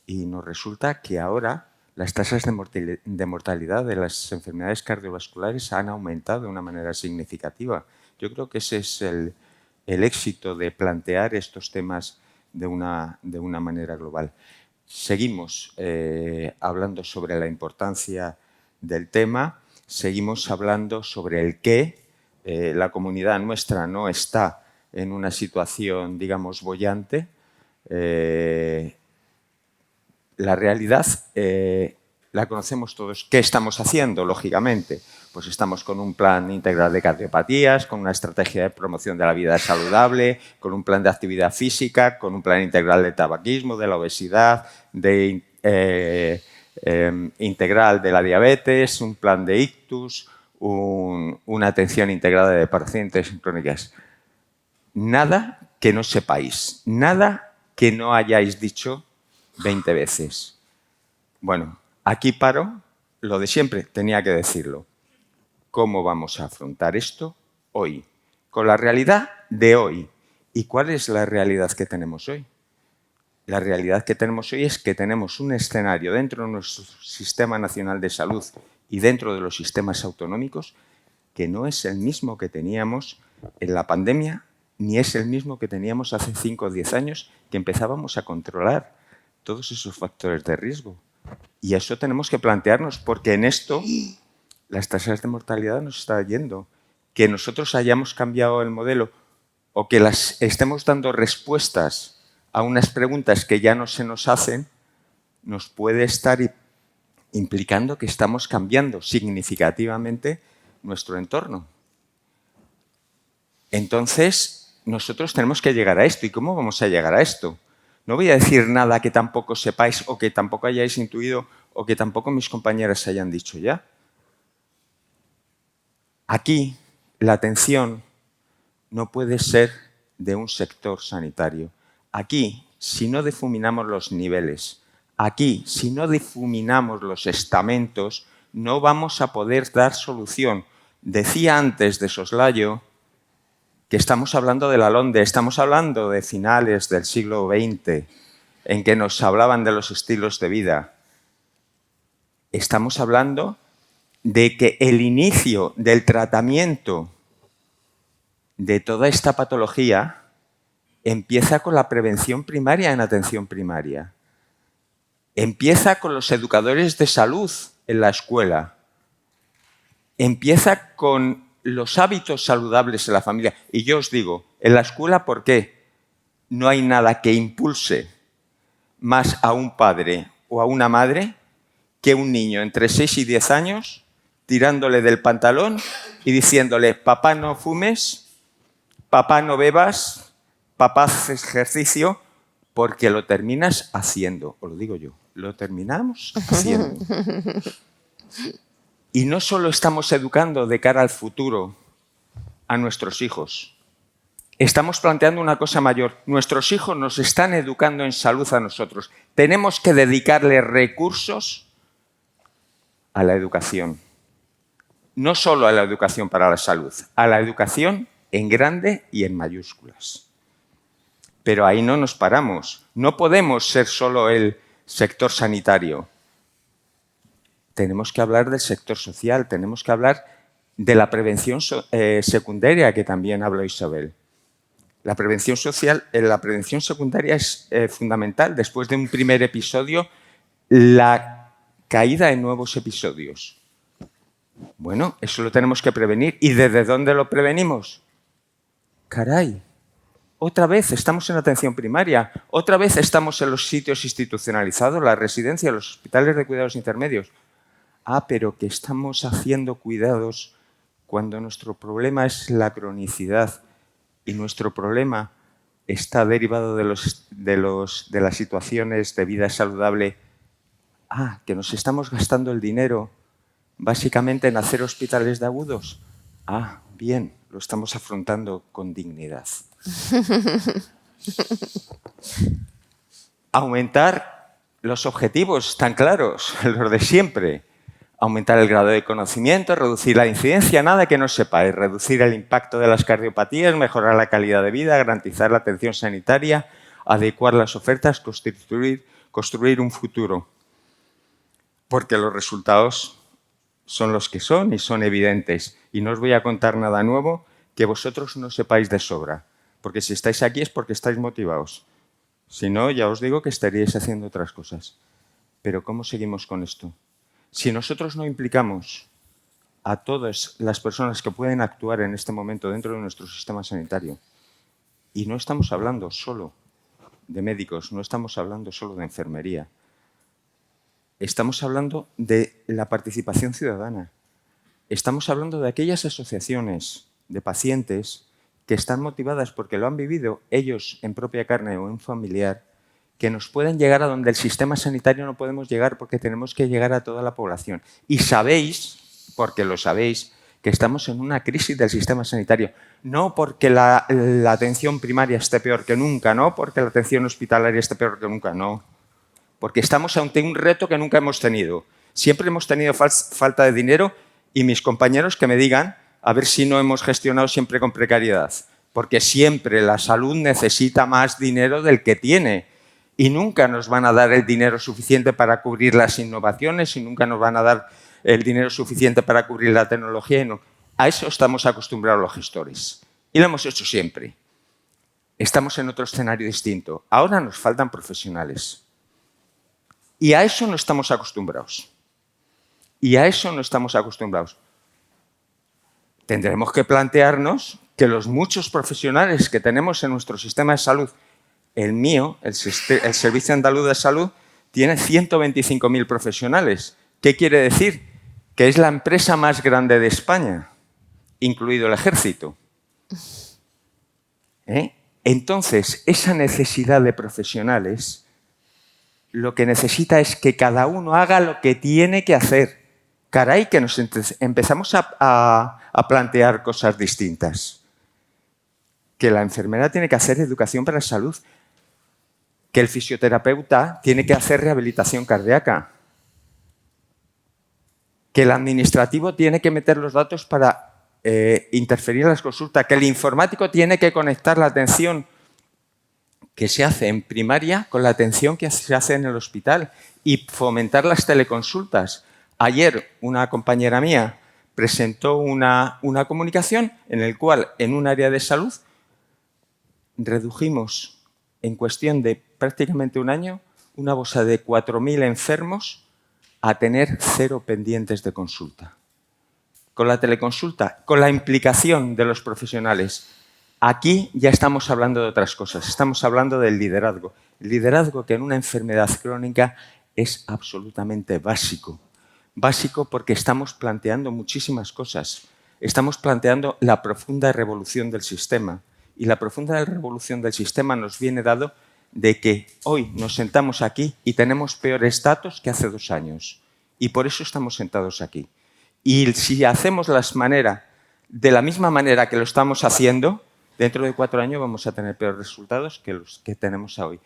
y nos resulta que ahora las tasas de mortalidad de las enfermedades cardiovasculares han aumentado de una manera significativa. Yo creo que ese es el éxito de plantear estos temas de una manera global. Seguimos hablando sobre la importancia del tema, seguimos hablando sobre el qué. La comunidad nuestra no está en una situación, digamos, boyante. La realidad la conocemos todos. ¿Qué estamos haciendo? Lógicamente, pues estamos con un plan integral de cardiopatías, con una estrategia de promoción de la vida saludable, con un plan de actividad física, con un plan integral de tabaquismo, de la obesidad, integral de la diabetes, un plan de ictus, una atención integrada de pacientes crónicas. Nada que no sepáis, nada que no hayáis dicho 20 veces. Bueno, aquí paro, lo de siempre, tenía que decirlo. ¿Cómo vamos a afrontar esto hoy? Con la realidad de hoy. ¿Y cuál es la realidad que tenemos hoy? La realidad que tenemos hoy es que tenemos un escenario dentro de nuestro Sistema Nacional de Salud y dentro de los sistemas autonómicos que no es el mismo que teníamos en la pandemia, ni es el mismo que teníamos hace 5 o 10 años, que empezábamos a controlar todos esos factores de riesgo. Y eso tenemos que plantearnos, porque en esto las tasas de mortalidad nos están yendo. Que nosotros hayamos cambiado el modelo o que las estemos dando respuestas a unas preguntas que ya no se nos hacen, nos puede estar implicando que estamos cambiando significativamente nuestro entorno. Entonces, nosotros tenemos que llegar a esto. ¿Y cómo vamos a llegar a esto? No voy a decir nada que tampoco sepáis o que tampoco hayáis intuido o que tampoco mis compañeras hayan dicho ya. Aquí, la atención no puede ser de un sector sanitario. Aquí, si no difuminamos los niveles, aquí, si no difuminamos los estamentos, no vamos a poder dar solución. Decía antes de soslayo que estamos hablando de la LONDE, estamos hablando de finales del siglo XX, en que nos hablaban de los estilos de vida. Estamos hablando de que el inicio del tratamiento de toda esta patología empieza con la prevención primaria en atención primaria. Empieza con los educadores de salud en la escuela. Empieza con los hábitos saludables en la familia. Y yo os digo, en la escuela, ¿por qué? No hay nada que impulse más a un padre o a una madre que un niño entre 6 y 10 años tirándole del pantalón y diciéndole: papá, no fumes, papá, no bebas, papá, haz ejercicio, porque lo terminas haciendo. Os lo digo yo, lo terminamos haciendo. Y no solo estamos educando de cara al futuro a nuestros hijos, estamos planteando una cosa mayor. Nuestros hijos nos están educando en salud a nosotros. Tenemos que dedicarle recursos a la educación. No solo a la educación para la salud, a la educación en grande y en mayúsculas. Pero ahí no nos paramos. No podemos ser solo el sector sanitario. Tenemos que hablar del sector social, tenemos que hablar de la prevención secundaria, que también habló Isabel. La prevención social, la prevención secundaria es fundamental. Después de un primer episodio, la caída en nuevos episodios. Bueno, eso lo tenemos que prevenir. ¿Y desde dónde lo prevenimos? Caray, otra vez estamos en atención primaria, otra vez estamos en los sitios institucionalizados, las residencias, los hospitales de cuidados intermedios. Ah, pero que estamos haciendo cuidados cuando nuestro problema es la cronicidad y nuestro problema está derivado de las situaciones de vida saludable. Ah, que nos estamos gastando el dinero básicamente en hacer hospitales de agudos. Ah, bien, lo estamos afrontando con dignidad. Aumentar los objetivos tan claros, los de siempre. Aumentar el grado de conocimiento, reducir la incidencia, nada que no sepáis, reducir el impacto de las cardiopatías, mejorar la calidad de vida, garantizar la atención sanitaria, adecuar las ofertas, construir un futuro. Porque los resultados son los que son y son evidentes. Y no os voy a contar nada nuevo que vosotros no sepáis de sobra. Porque si estáis aquí es porque estáis motivados. Si no, ya os digo que estaríais haciendo otras cosas. Pero ¿cómo seguimos con esto? Si nosotros no implicamos a todas las personas que pueden actuar en este momento dentro de nuestro sistema sanitario, y no estamos hablando solo de médicos, no estamos hablando solo de enfermería, estamos hablando de la participación ciudadana, estamos hablando de aquellas asociaciones de pacientes que están motivadas porque lo han vivido ellos en propia carne o en familiar, que nos pueden llegar a donde el sistema sanitario no podemos llegar porque tenemos que llegar a toda la población. Y sabéis, porque lo sabéis, que estamos en una crisis del sistema sanitario. No porque la atención primaria esté peor que nunca, no porque la atención hospitalaria esté peor que nunca, no. Porque estamos ante un reto que nunca hemos tenido. Siempre hemos tenido falta de dinero y mis compañeros que me digan a ver si no hemos gestionado siempre con precariedad. Porque siempre la salud necesita más dinero del que tiene. Y nunca nos van a dar el dinero suficiente para cubrir las innovaciones y nunca nos van a dar el dinero suficiente para cubrir la tecnología. Y no. A eso estamos acostumbrados los gestores. Y lo hemos hecho siempre. Estamos en otro escenario distinto. Ahora nos faltan profesionales. Y a eso no estamos acostumbrados. Y a eso no estamos acostumbrados. Tendremos que plantearnos que los muchos profesionales que tenemos en nuestro sistema de salud, el mío, el Servicio Andaluz de Salud, tiene 125.000 profesionales. ¿Qué quiere decir? Que es la empresa más grande de España, incluido el ejército. Entonces, esa necesidad de profesionales lo que necesita es que cada uno haga lo que tiene que hacer. Caray, que nos empezamos a plantear cosas distintas. Que la enfermera tiene que hacer educación para la salud. Que el fisioterapeuta tiene que hacer rehabilitación cardíaca. Que el administrativo tiene que meter los datos para interferir en las consultas. Que el informático tiene que conectar la atención que se hace en primaria con la atención que se hace en el hospital y fomentar las teleconsultas. Ayer una compañera mía presentó una comunicación en la cual en un área de salud redujimos en cuestión de prácticamente un año una bolsa de 4.000 enfermos a tener 0 pendientes de consulta. Con la teleconsulta, con la implicación de los profesionales. Aquí ya estamos hablando de otras cosas, estamos hablando del liderazgo. El liderazgo que en una enfermedad crónica es absolutamente básico. Básico porque estamos planteando muchísimas cosas. Estamos planteando la profunda revolución del sistema. Y la profunda revolución del sistema nos viene dado de que hoy nos sentamos aquí y tenemos peores datos que hace 2 años. Y por eso estamos sentados aquí. Y si hacemos de la misma manera que lo estamos haciendo, dentro de 4 años vamos a tener peores resultados que los que tenemos hoy.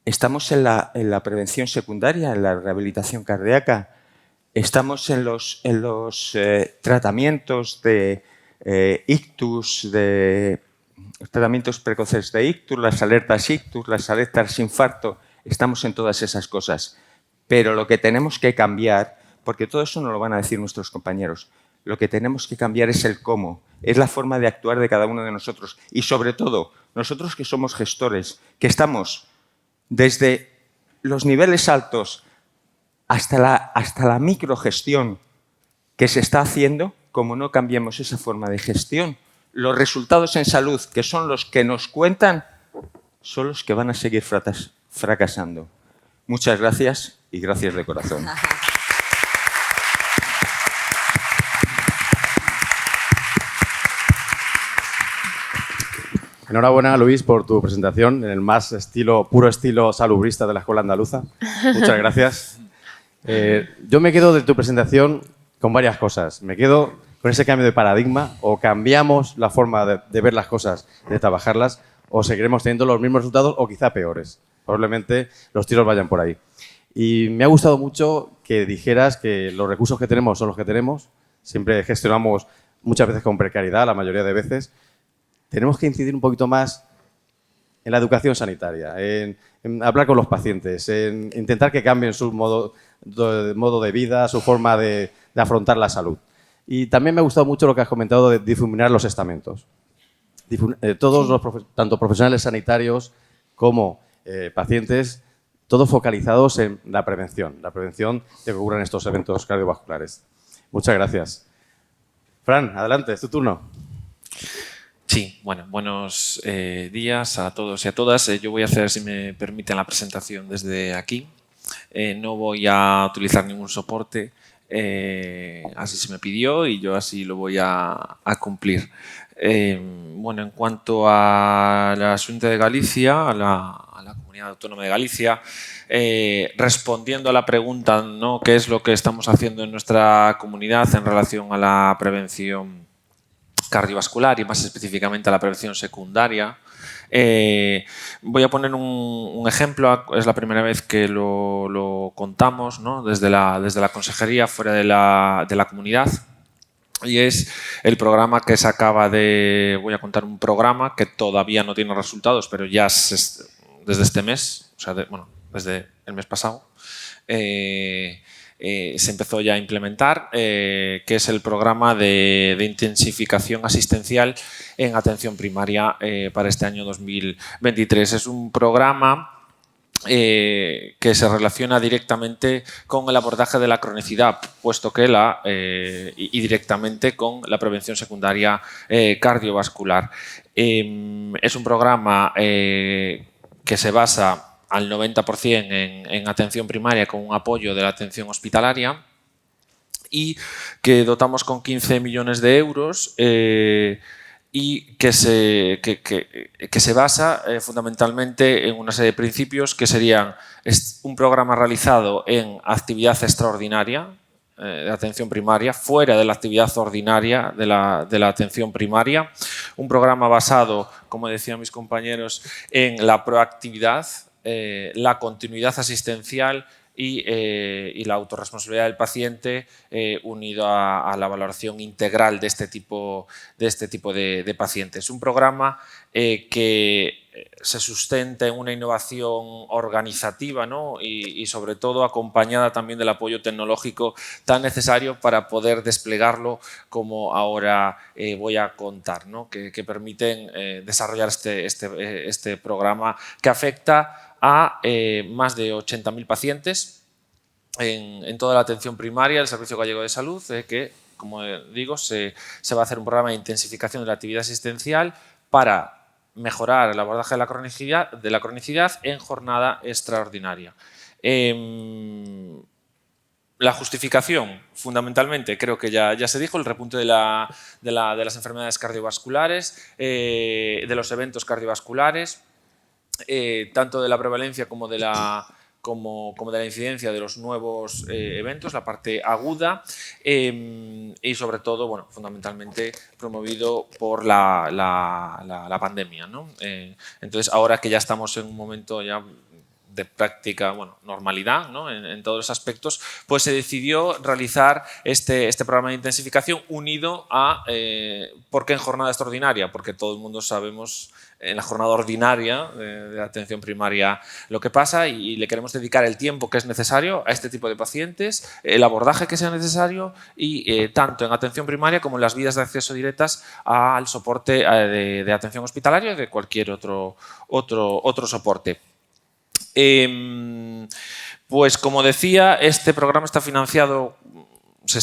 Estamos en la prevención secundaria, en la rehabilitación cardíaca. Estamos en los tratamientos de ictus, de tratamientos precoces de ictus, las alertas ictus, las alertas infarto. Estamos en todas esas cosas. Pero lo que tenemos que cambiar, porque todo eso no lo van a decir nuestros compañeros, lo que tenemos que cambiar es el cómo, es la forma de actuar de cada uno de nosotros. Y sobre todo, nosotros que somos gestores, que estamos desde los niveles altos hasta la microgestión que se está haciendo, como no cambiemos esa forma de gestión, los resultados en salud, que son los que nos cuentan, son los que van a seguir fracasando. Muchas gracias y gracias de corazón. Enhorabuena, Luis, por tu presentación en el más puro estilo salubrista de la Escuela Andaluza. Muchas gracias. Yo me quedo de tu presentación con varias cosas. Me quedo con ese cambio de paradigma, o cambiamos la forma de ver las cosas, de trabajarlas, o seguiremos teniendo los mismos resultados o quizá peores. Probablemente los tiros vayan por ahí. Y me ha gustado mucho que dijeras que los recursos que tenemos son los que tenemos. Siempre gestionamos muchas veces con precariedad, la mayoría de veces. Tenemos que incidir un poquito más en la educación sanitaria, en hablar con los pacientes, en intentar que cambien su modo de vida, su forma de afrontar la salud. Y también me ha gustado mucho lo que has comentado de difuminar los estamentos. Todos tanto profesionales sanitarios como pacientes, todos focalizados en la prevención de que ocurran estos eventos cardiovasculares. Muchas gracias. Fran, adelante, es tu turno. Sí, bueno, buenos días a todos y a todas. Yo voy a hacer, si me permiten, la presentación desde aquí. No voy a utilizar ningún soporte, así se me pidió y yo así lo voy a cumplir. Bueno, en cuanto a la Xunta de Galicia, a la Comunidad Autónoma de Galicia, respondiendo a la pregunta, ¿no?, ¿qué es lo que estamos haciendo en nuestra comunidad en relación a la prevención cardiovascular y más específicamente a la prevención secundaria? Voy a poner un ejemplo. Es la primera vez que lo contamos, ¿no?, desde la consejería fuera de la comunidad, y es el programa que se acaba de... Voy a contar un programa que todavía no tiene resultados, pero ya desde este mes, o sea, desde el mes pasado, se empezó ya a implementar, que es el programa de intensificación asistencial en atención primaria para este año 2023. Es un programa que se relaciona directamente con el abordaje de la cronicidad, puesto que y directamente con la prevención secundaria cardiovascular. Es un programa que se basa al 90% en atención primaria, con un apoyo de la atención hospitalaria, y que dotamos con 15 millones de euros y que se basa fundamentalmente en una serie de principios que serían un programa realizado en actividad extraordinaria de atención primaria, fuera de la actividad ordinaria de la atención primaria, un programa basado, como decían mis compañeros, en la proactividad, la continuidad asistencial y la autorresponsabilidad del paciente, unido a la valoración integral de este tipo de pacientes. Un programa que se sustenta en una innovación organizativa, ¿no?, y sobre todo acompañada también del apoyo tecnológico tan necesario para poder desplegarlo como ahora voy a contar, ¿no?, que permiten desarrollar este programa que afecta a más de 80.000 pacientes en toda la atención primaria del Servicio Gallego de Salud, que, como digo, se va a hacer un programa de intensificación de la actividad asistencial para mejorar el abordaje de la cronicidad en jornada extraordinaria. La justificación, fundamentalmente, creo que ya se dijo, el repunte de las enfermedades cardiovasculares, de los eventos cardiovasculares, tanto de la prevalencia como de la incidencia de los nuevos eventos, la parte aguda, y sobre todo, bueno, fundamentalmente promovido por la pandemia, ¿no? Entonces, ahora que ya estamos en un momento ya de práctica, normalidad, ¿no?, en todos los aspectos, pues se decidió realizar este programa de intensificación unido a... ¿Por qué en jornada extraordinaria? Porque todo el mundo sabemos en la jornada ordinaria de atención primaria lo que pasa, y le queremos dedicar el tiempo que es necesario a este tipo de pacientes, el abordaje que sea necesario, y tanto en atención primaria como en las vías de acceso directas al soporte de atención hospitalaria y de cualquier otro soporte. Pues como decía, este programa está financiado, se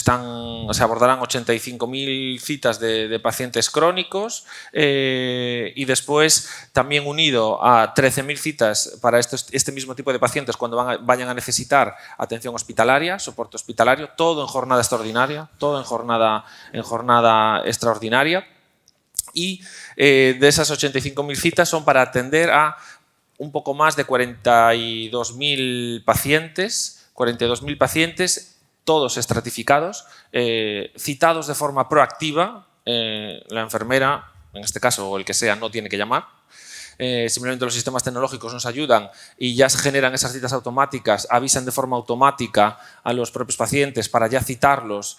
abordarán 85.000 citas de pacientes crónicos, y después también unido a 13.000 citas para este mismo tipo de pacientes cuando vayan a necesitar atención hospitalaria, soporte hospitalario, todo en jornada extraordinaria, todo en jornada extraordinaria. Y de esas 85.000 citas son para atender a un poco más de 42.000 pacientes, todos estratificados, citados de forma proactiva. La enfermera, en este caso, o el que sea, no tiene que llamar. Simplemente los sistemas tecnológicos nos ayudan y ya se generan esas citas automáticas, avisan de forma automática a los propios pacientes para ya citarlos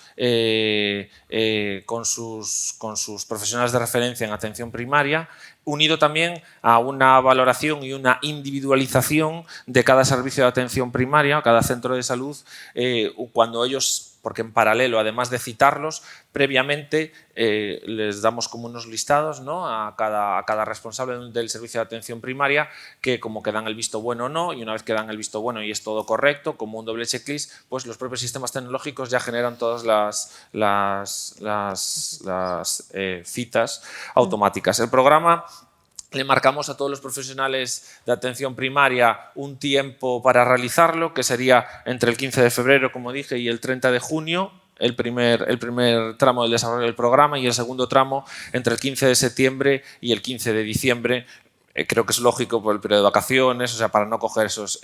con sus profesionales de referencia en atención primaria, unido también a una valoración y una individualización de cada servicio de atención primaria, cada centro de salud, cuando ellos porque en paralelo, además de citarlos, previamente les damos como unos listados, ¿no?, a cada responsable del servicio de atención primaria, que como que dan el visto bueno o no, y una vez que dan el visto bueno y es todo correcto, como un doble checklist, pues los propios sistemas tecnológicos ya generan todas las citas automáticas. El programa le marcamos a todos los profesionales de atención primaria un tiempo para realizarlo, que sería entre el 15 de febrero, como dije, y el 30 de junio, el primer tramo del desarrollo del programa, y el segundo tramo entre el 15 de septiembre y el 15 de diciembre. Creo que es lógico por el periodo de vacaciones, o sea, para no coger esos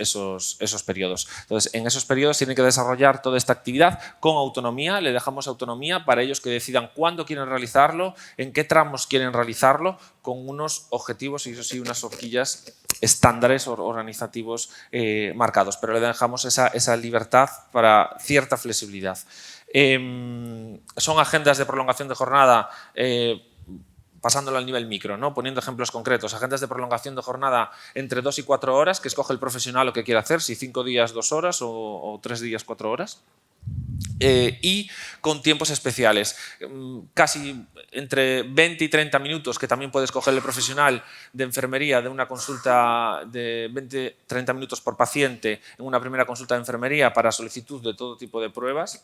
periodos. Entonces, en esos periodos tienen que desarrollar toda esta actividad con autonomía, le dejamos autonomía para ellos que decidan cuándo quieren realizarlo, en qué tramos quieren realizarlo, con unos objetivos y eso sí, unas horquillas estándares organizativos marcados, pero le dejamos esa libertad para cierta flexibilidad. Son agendas de prolongación de jornada, pasándolo al nivel micro, ¿no?, poniendo ejemplos concretos, agendas de prolongación de jornada entre 2 y 4 horas, que escoge el profesional lo que quiere hacer, si 5 días 2 horas o 3 días 4 horas. Y con tiempos especiales, casi entre 20 y 30 minutos, que también puede escoger el profesional de enfermería de una consulta de 20-30 minutos por paciente en una primera consulta de enfermería para solicitud de todo tipo de pruebas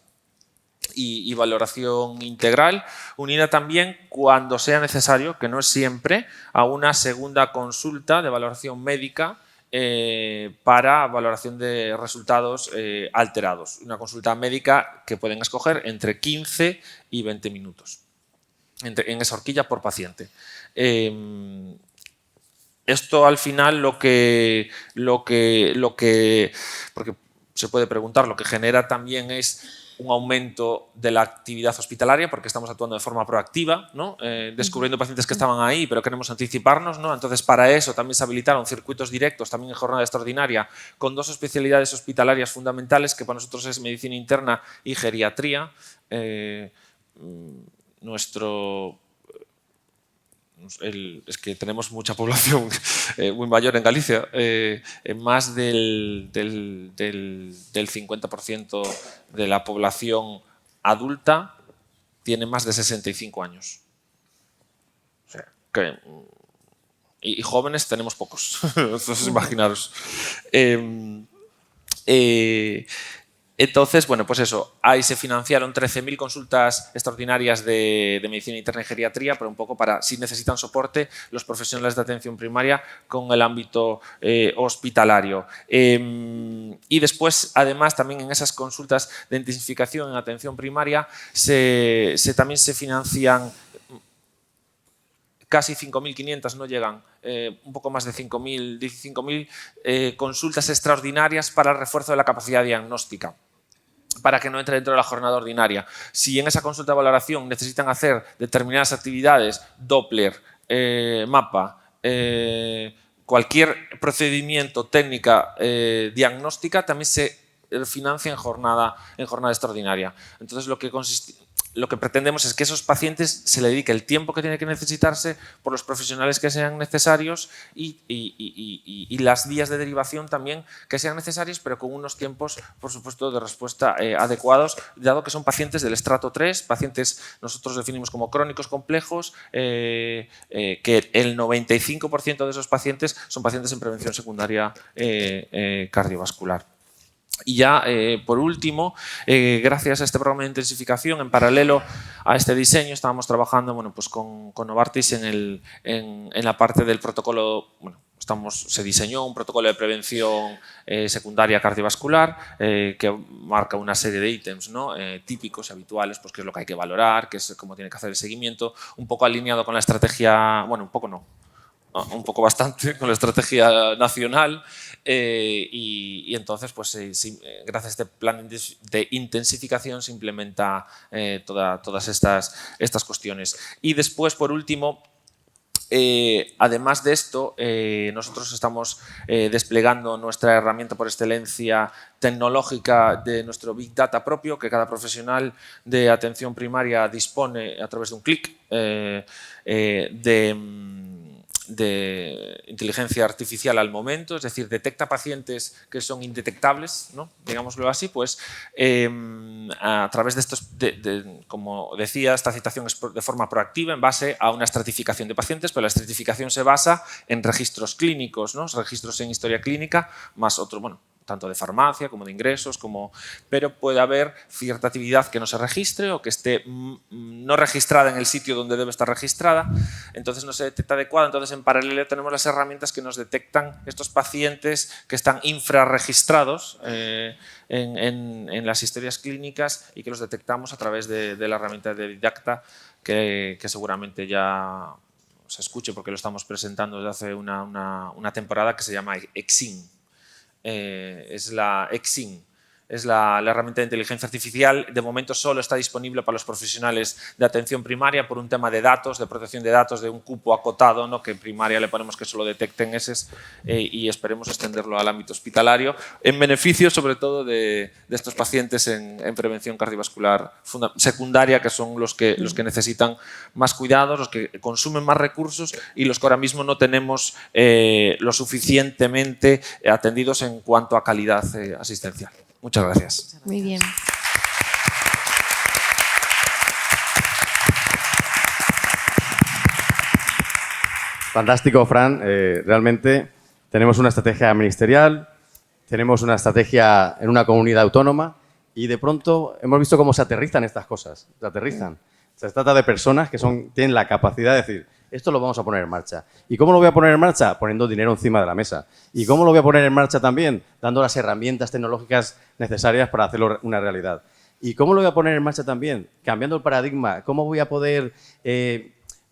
y valoración integral, unida también, cuando sea necesario, que no es siempre, a una segunda consulta de valoración médica para valoración de resultados alterados. Una consulta médica que pueden escoger entre 15 y 20 minutos en esa horquilla por paciente. Esto al final porque se puede preguntar, lo que genera también es un aumento de la actividad hospitalaria, porque estamos actuando de forma proactiva, ¿no?, descubriendo pacientes que estaban ahí, pero queremos anticiparnos, ¿no? Entonces, para eso también se habilitaron circuitos directos, también en jornada extraordinaria, con 2 especialidades hospitalarias fundamentales, que para nosotros es medicina interna y geriatría. Es que tenemos mucha población muy mayor en Galicia, más del 50% de la población adulta tiene más de 65 años. O sea, y jóvenes tenemos pocos, entonces imaginaros. Entonces, bueno, pues eso, ahí se financiaron 13.000 consultas extraordinarias de medicina interna y geriatría, pero un poco para, si necesitan soporte, los profesionales de atención primaria con el ámbito hospitalario. Y después, además, también en esas consultas de intensificación en atención primaria, también se financian casi 5.500, no llegan, un poco más de 5.000 consultas extraordinarias para el refuerzo de la capacidad diagnóstica, para que no entre dentro de la jornada ordinaria. Si en esa consulta de valoración necesitan hacer determinadas actividades, Doppler, mapa, cualquier procedimiento técnica diagnóstica, también se financia en jornada extraordinaria. Entonces, lo que pretendemos es que esos pacientes se le dedique el tiempo que tiene que necesitarse por los profesionales que sean necesarios y las vías de derivación también que sean necesarias, pero con unos tiempos, por supuesto, de respuesta adecuados, dado que son pacientes del estrato 3, pacientes nosotros definimos como crónicos complejos, que el 95% de esos pacientes son pacientes en prevención secundaria cardiovascular. Y ya, por último, gracias a este programa de intensificación, en paralelo a este diseño, estábamos trabajando, bueno, pues con Novartis en la parte del protocolo. Bueno, se diseñó un protocolo de prevención secundaria cardiovascular que marca una serie de ítems, ¿no?, típicos y habituales, pues qué es lo que hay que valorar, qué es cómo tiene que hacer el seguimiento, un poco alineado con la estrategia, bueno, un poco no, un poco bastante con la estrategia nacional y entonces pues gracias a este plan de intensificación se implementa todas estas cuestiones. Y después, por último, además de esto, nosotros estamos desplegando nuestra herramienta por excelencia tecnológica de nuestro Big Data propio, que cada profesional de atención primaria dispone a través de un clic de inteligencia artificial al momento, es decir, detecta pacientes que son indetectables, ¿no?, digámoslo así, pues a través de estos, como decía, esta citación es de forma proactiva en base a una estratificación de pacientes, pero la estratificación se basa en registros clínicos, ¿no? Registros en historia clínica, más otro, bueno, tanto de farmacia como de ingresos, pero puede haber cierta actividad que no se registre o que esté no registrada en el sitio donde debe estar registrada, entonces no se detecta adecuada. Entonces, en paralelo tenemos las herramientas que nos detectan estos pacientes que están infrarregistrados en las historias clínicas y que los detectamos a través de la herramienta de Didacta, que seguramente ya se escuche porque lo estamos presentando desde hace una temporada, que se llama EXIN. Es la EXIN, es la herramienta de inteligencia artificial. De momento solo está disponible para los profesionales de atención primaria por un tema de datos, de protección de datos, de un cupo acotado, ¿no? Que en primaria le ponemos que solo detecten esos, y esperemos extenderlo al ámbito hospitalario, en beneficio sobre todo de estos pacientes en prevención cardiovascular secundaria, que son los que necesitan más cuidados, los que consumen más recursos y los que ahora mismo no tenemos lo suficientemente atendidos en cuanto a calidad asistencial. Muchas gracias. Muy bien. Fantástico, Fran. Realmente tenemos una estrategia ministerial, tenemos una estrategia en una comunidad autónoma y de pronto hemos visto cómo se aterrizan estas cosas. Se aterrizan. Se trata de personas que tienen la capacidad de decir, esto lo vamos a poner en marcha. ¿Y cómo lo voy a poner en marcha? Poniendo dinero encima de la mesa. ¿Y cómo lo voy a poner en marcha también? Dando las herramientas tecnológicas necesarias para hacerlo una realidad. ¿Y cómo lo voy a poner en marcha también? Cambiando el paradigma. ¿Cómo voy a poder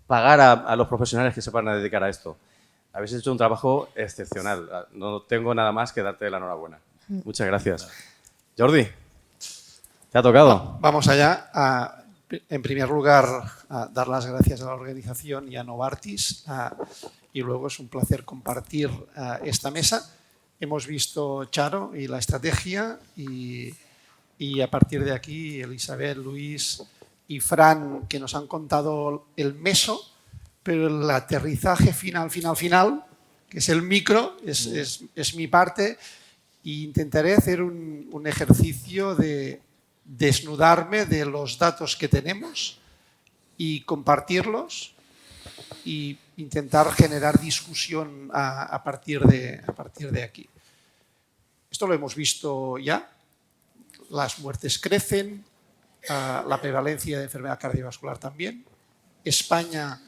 pagar a los profesionales que se van a dedicar a esto? Habéis hecho un trabajo excepcional. No tengo nada más que darte la enhorabuena. Muchas gracias. Jordi, ¿te ha tocado? Vamos allá. En primer lugar, dar las gracias a la organización y a Novartis, y luego es un placer compartir esta mesa. Hemos visto Charo y la estrategia y a partir de aquí Elisabet, Luis y Fran, que nos han contado el meso, pero el aterrizaje final, que es el micro, es mi parte, e intentaré hacer un ejercicio de desnudarme de los datos que tenemos y compartirlos e intentar generar discusión a partir de aquí. Esto lo hemos visto ya. Las muertes crecen, la prevalencia de enfermedad cardiovascular también. España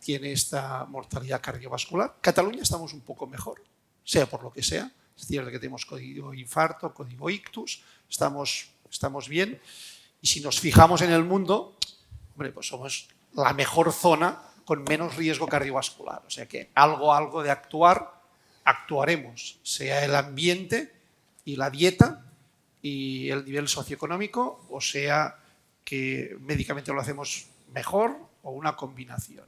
tiene esta mortalidad cardiovascular. Cataluña estamos un poco mejor, sea por lo que sea. Es cierto que tenemos código infarto, código ictus, estamos bien, y si nos fijamos en el mundo, hombre, pues somos la mejor zona con menos riesgo cardiovascular. O sea que algo de actuaremos, sea el ambiente y la dieta y el nivel socioeconómico, o sea que médicamente lo hacemos mejor o una combinación.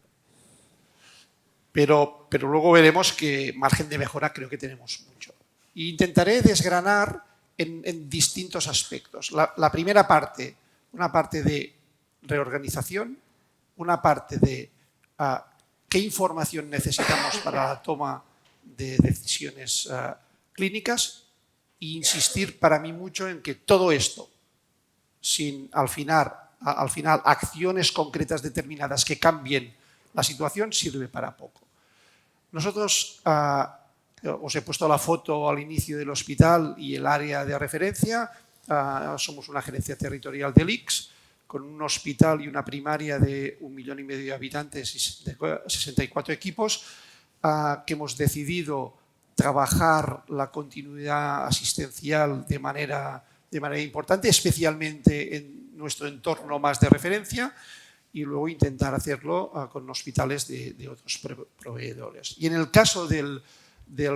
Pero luego veremos que margen de mejora creo que tenemos mucho. E intentaré desgranar en distintos aspectos. La primera parte, una parte de reorganización, una parte de qué información necesitamos para la toma de decisiones clínicas, e insistir para mí mucho en que todo esto, sin al final acciones concretas determinadas que cambien la situación, sirve para poco. Nosotros os he puesto la foto al inicio del hospital y el área de referencia. Somos una gerencia territorial del ICS, con un hospital y una primaria de 1,5 millones de habitantes y de 64 equipos, que hemos decidido trabajar la continuidad asistencial de manera importante, especialmente en nuestro entorno más de referencia, y luego intentar hacerlo con hospitales de otros proveedores. Y en el caso del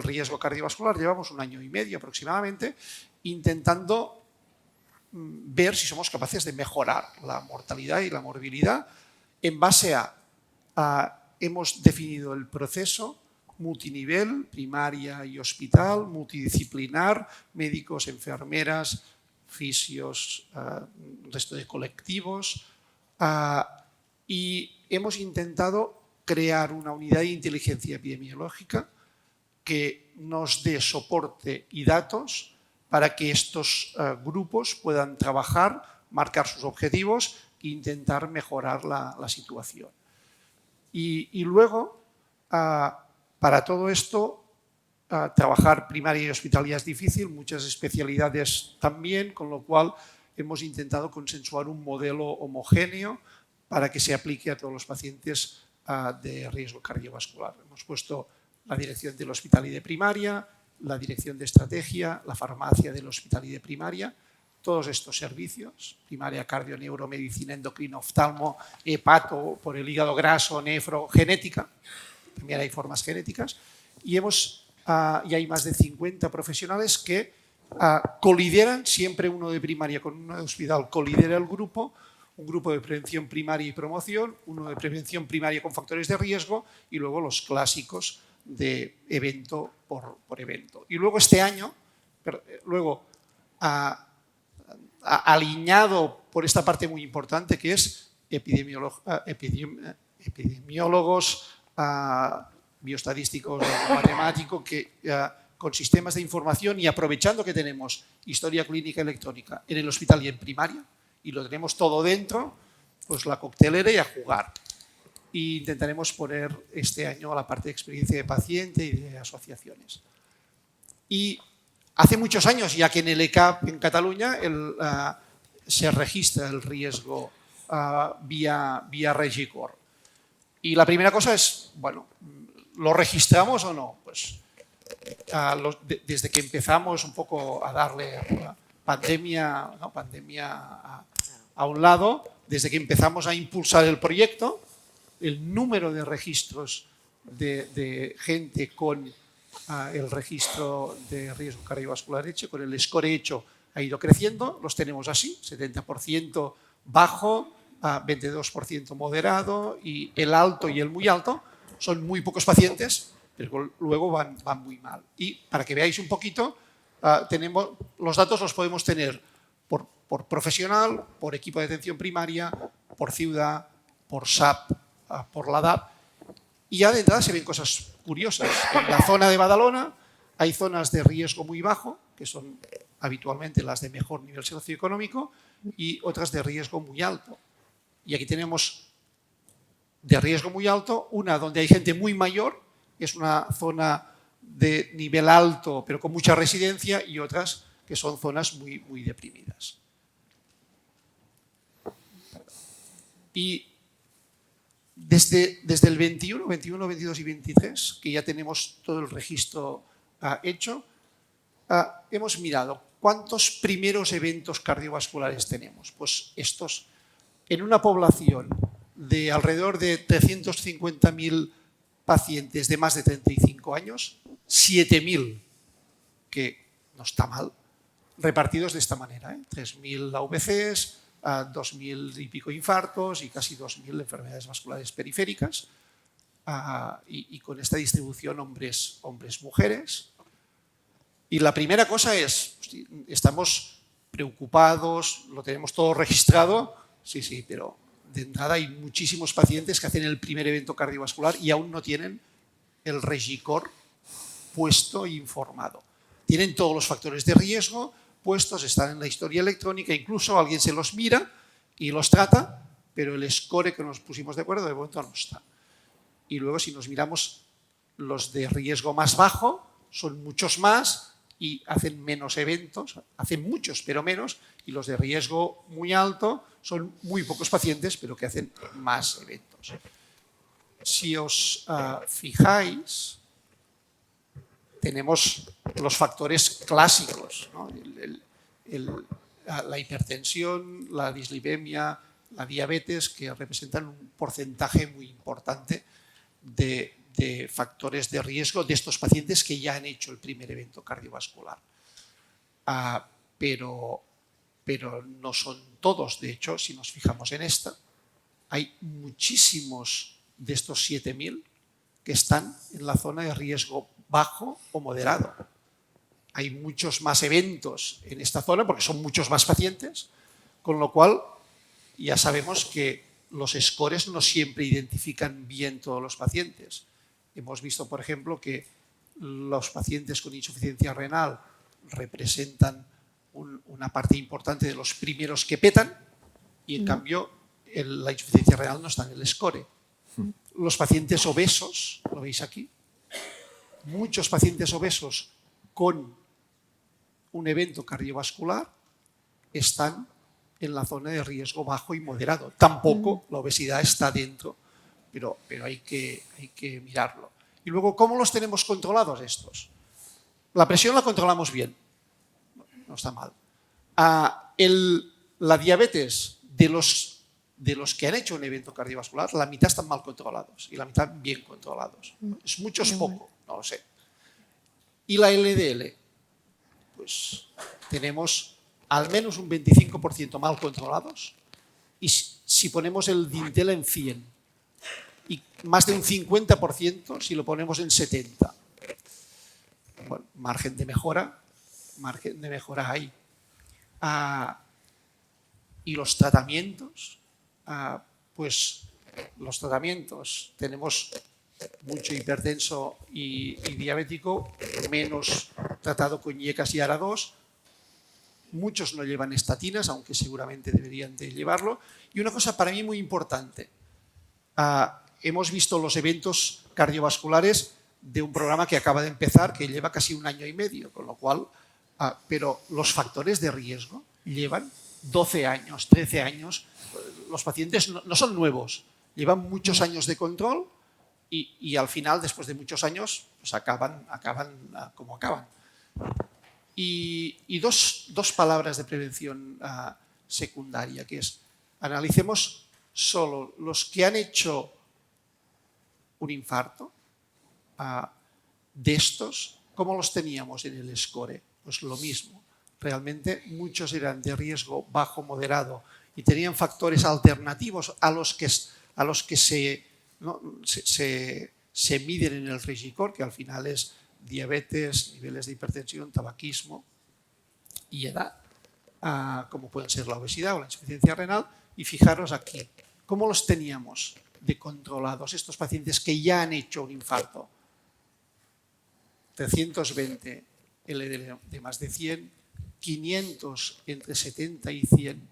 riesgo cardiovascular llevamos 1 año y medio aproximadamente intentando ver si somos capaces de mejorar la mortalidad y la morbilidad en base hemos definido el proceso multinivel, primaria y hospital, multidisciplinar, médicos, enfermeras, fisios, resto de colectivos, y hemos intentado crear una unidad de inteligencia epidemiológica que nos dé soporte y datos para que estos grupos puedan trabajar, marcar sus objetivos e intentar mejorar la situación. Y luego, para todo esto, trabajar primaria y hospitalidad es difícil, muchas especialidades también, con lo cual hemos intentado consensuar un modelo homogéneo para que se aplique a todos los pacientes de riesgo cardiovascular. Hemos puesto la dirección del hospital y de primaria, la dirección de estrategia, la farmacia del hospital y de primaria, todos estos servicios, primaria, cardio, neuromedicina, endocrino, oftalmo, hepato, por el hígado graso, nefro, genética, también hay formas genéticas, y hay más de 50 profesionales que colideran, siempre uno de primaria con uno de hospital, colidera el grupo, un grupo de prevención primaria y promoción, uno de prevención primaria con factores de riesgo y luego los clásicos de evento por evento. Y luego este año, alineado por esta parte muy importante que es epidemiólogos, bioestadísticos, matemáticos, con sistemas de información y aprovechando que tenemos historia clínica electrónica en el hospital y en primaria, y lo tenemos todo dentro, pues la coctelera y a jugar. Y intentaremos poner este año a la parte de experiencia de paciente y de asociaciones. Y hace muchos años, ya que en el ECAP en Cataluña se registra el riesgo vía Regicor. Y la primera cosa es, bueno, ¿lo registramos o no? Pues desde que empezamos un poco a darle pandemia a un lado, desde que empezamos a impulsar el proyecto, el número de registros de gente con el registro de riesgo cardiovascular hecho, con el score hecho, ha ido creciendo. Los tenemos así, 70% bajo, 22% moderado, y el alto y el muy alto son muy pocos pacientes, pero luego van muy mal. Y para que veáis un poquito, los datos los podemos tener por profesional, por equipo de atención primaria, por ciudad, por SAP, por la DAP. Y ya de entrada se ven cosas curiosas. En la zona de Badalona hay zonas de riesgo muy bajo, que son habitualmente las de mejor nivel socioeconómico, y otras de riesgo muy alto. Y aquí tenemos de riesgo muy alto, una donde hay gente muy mayor, es una zona de nivel alto pero con mucha residencia, y otras que son zonas muy, muy deprimidas. Y desde el 21, 22 y 23, que ya tenemos todo el registro hecho, hemos mirado cuántos primeros eventos cardiovasculares tenemos. Pues estos, en una población de alrededor de 350.000 pacientes de más de 35 años, 7.000, que no está mal, repartidos de esta manera, 3.000 AVCs, 2.000 y pico infartos y casi 2.000 enfermedades vasculares periféricas, y con esta distribución hombres, mujeres. Y la primera cosa es, estamos preocupados, lo tenemos todo registrado, sí, pero de entrada hay muchísimos pacientes que hacen el primer evento cardiovascular y aún no tienen el Regicor puesto e informado. Tienen todos los factores de riesgo puestos, están en la historia electrónica, incluso alguien se los mira y los trata, pero el score que nos pusimos de acuerdo de momento no está. Y luego, si nos miramos los de riesgo más bajo, son muchos más y hacen menos eventos, hacen muchos pero menos, y los de riesgo muy alto son muy pocos pacientes pero que hacen más eventos. Si os fijáis, tenemos los factores clásicos, ¿no? La hipertensión, la dislipemia, la diabetes, que representan un porcentaje muy importante de factores de riesgo de estos pacientes que ya han hecho el primer evento cardiovascular. Pero no son todos. De hecho, si nos fijamos en esta, hay muchísimos de estos 7.000 que están en la zona de riesgo bajo o moderado. Hay muchos más eventos en esta zona porque son muchos más pacientes, con lo cual ya sabemos que los scores no siempre identifican bien todos los pacientes. Hemos visto, por ejemplo, que los pacientes con insuficiencia renal representan una parte importante de los primeros que petan y en cambio la insuficiencia renal no está en el score. Los pacientes obesos, lo veis aquí, muchos pacientes obesos con un evento cardiovascular están en la zona de riesgo bajo y moderado. Tampoco la obesidad está dentro, pero hay que mirarlo. Y luego, ¿cómo los tenemos controlados estos? La presión la controlamos bien, no está mal. La diabetes de los que han hecho un evento cardiovascular, la mitad están mal controlados y la mitad bien controlados. Es mucho, es poco, no lo sé. Y la LDL, pues tenemos al menos un 25% mal controlados y si ponemos el dintel en 100 y más de un 50% si lo ponemos en 70. Bueno, margen de mejora hay. Y los tratamientos, pues los tratamientos, tenemos mucho hipertenso y diabético, menos tratado con IECAS y ARA2, muchos no llevan estatinas, aunque seguramente deberían de llevarlo. Y una cosa para mí muy importante, hemos visto los eventos cardiovasculares de un programa que acaba de empezar, que lleva casi 1 año y medio, con lo cual, pero los factores de riesgo llevan 12 años, 13 años. Los pacientes no son nuevos, llevan muchos años de control y al final, después de muchos años, pues acaban como acaban. Y dos palabras de prevención secundaria, que es, analicemos solo los que han hecho un infarto. De estos, ¿cómo los teníamos en el score? Pues lo mismo. Realmente muchos eran de riesgo bajo, moderado y tenían factores alternativos a los que se miden en el Regicor, que al final es diabetes, niveles de hipertensión, tabaquismo y edad, como pueden ser la obesidad o la insuficiencia renal. Y fijaros aquí, ¿cómo los teníamos de controlados estos pacientes que ya han hecho un infarto? 320 LDL de más de 100, 500 entre 70 y 100,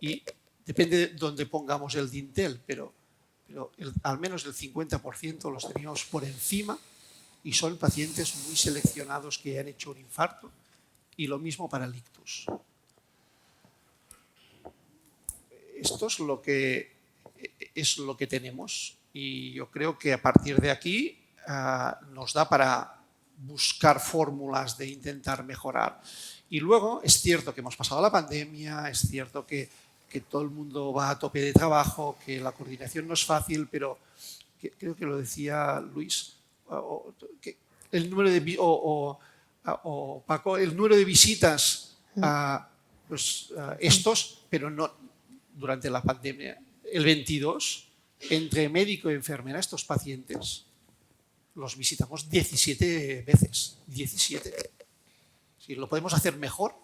y depende de dónde pongamos el dintel, pero al menos el 50% los teníamos por encima y son pacientes muy seleccionados que han hecho un infarto, y lo mismo para el ictus. Esto es lo que tenemos y yo creo que a partir de aquí nos da para buscar fórmulas de intentar mejorar. Y luego es cierto que hemos pasado la pandemia, es cierto que todo el mundo va a tope de trabajo, que la coordinación no es fácil, pero creo que lo decía Luis, el número de Paco, el número de visitas pero no durante la pandemia, el 22, entre médico y enfermera, estos pacientes los visitamos 17 veces. 17. Si lo podemos hacer mejor.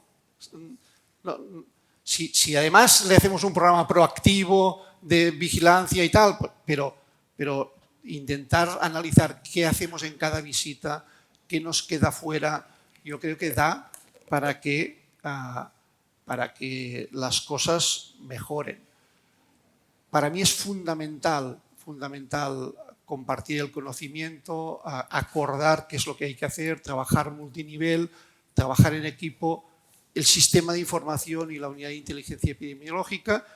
Si además le hacemos un programa proactivo de vigilancia y tal, pero intentar analizar qué hacemos en cada visita, qué nos queda fuera, yo creo que da para que las cosas mejoren. Para mí es fundamental compartir el conocimiento, acordar qué es lo que hay que hacer, trabajar multinivel, trabajar en equipo, el sistema de información y la unidad de inteligencia epidemiológica.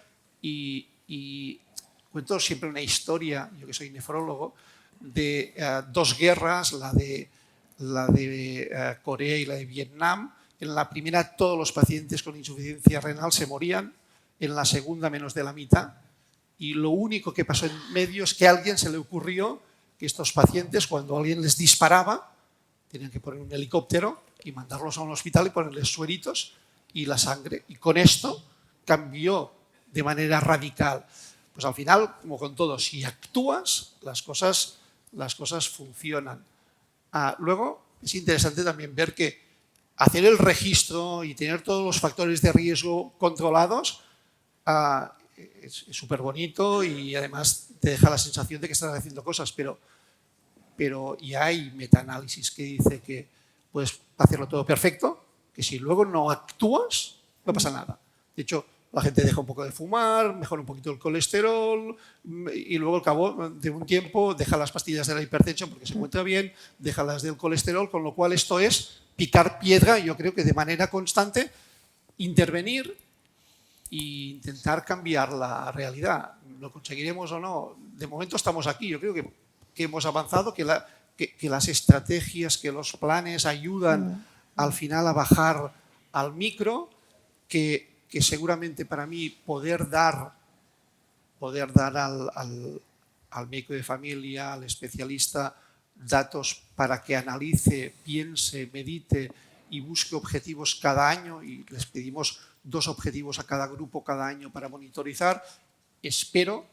Y cuento siempre una historia, yo que soy nefrólogo, de 2 guerras, la de Corea y la de Vietnam. En la primera todos los pacientes con insuficiencia renal se morían, en la segunda menos de la mitad. Y lo único que pasó en medio es que a alguien se le ocurrió que estos pacientes, cuando alguien les disparaba, tenían que poner un helicóptero y mandarlos a un hospital y ponerles sueritos y la sangre. Y con esto cambió de manera radical. Pues al final, como con todo, si actúas, las cosas funcionan. Luego, es interesante también ver que hacer el registro y tener todos los factores de riesgo controlados es súper bonito y además te deja la sensación de que estás haciendo cosas, pero ya hay metaanálisis que dice que puedes hacerlo todo perfecto que si luego no actúas, no pasa nada. De hecho, la gente deja un poco de fumar, mejora un poquito el colesterol y luego al cabo de un tiempo deja las pastillas de la hipertensión porque se encuentra bien, deja las del colesterol, con lo cual esto es picar piedra, yo creo que de manera constante, intervenir e intentar cambiar la realidad. ¿Lo conseguiremos o no? De momento estamos aquí, yo creo que hemos avanzado, que las estrategias, que los planes ayudan al final a bajar al micro, que seguramente para mí poder dar al médico de familia, al especialista, datos para que analice, piense, medite y busque objetivos cada año, y les pedimos 2 objetivos a cada grupo cada año para monitorizar. Espero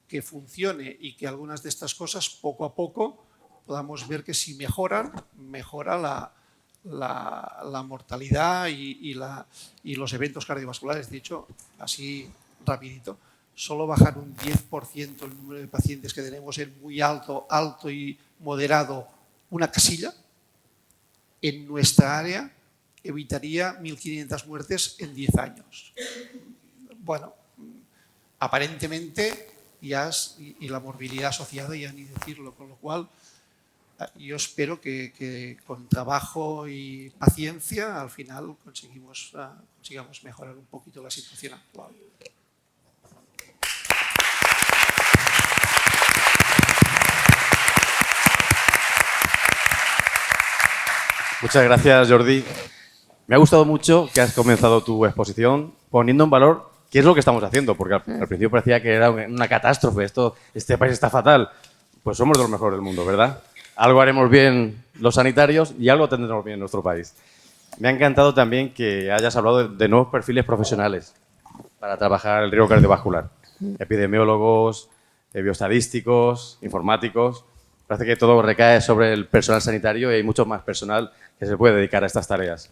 que funcione y que algunas de estas cosas poco a poco podamos ver que si mejoran, mejora la mortalidad y los eventos cardiovasculares. De hecho, así rapidito, solo bajar un 10% el número de pacientes que tenemos en muy alto, alto y moderado, una casilla, en nuestra área evitaría 1.500 muertes en 10 años. Bueno, aparentemente ya y la morbilidad asociada ya ni decirlo, con lo cual yo espero que con trabajo y paciencia al final consigamos mejorar un poquito la situación actual. Muchas gracias, Jordi. Me ha gustado mucho que has comenzado tu exposición poniendo en valor qué es lo que estamos haciendo, porque al principio parecía que era una catástrofe, este país está fatal. Pues somos de los mejores del mundo, ¿verdad? Algo haremos bien los sanitarios y algo tendremos bien en nuestro país. Me ha encantado también que hayas hablado de nuevos perfiles profesionales para trabajar el riesgo cardiovascular. Epidemiólogos, bioestadísticos, informáticos. Parece que todo recae sobre el personal sanitario y hay mucho más personal que se puede dedicar a estas tareas.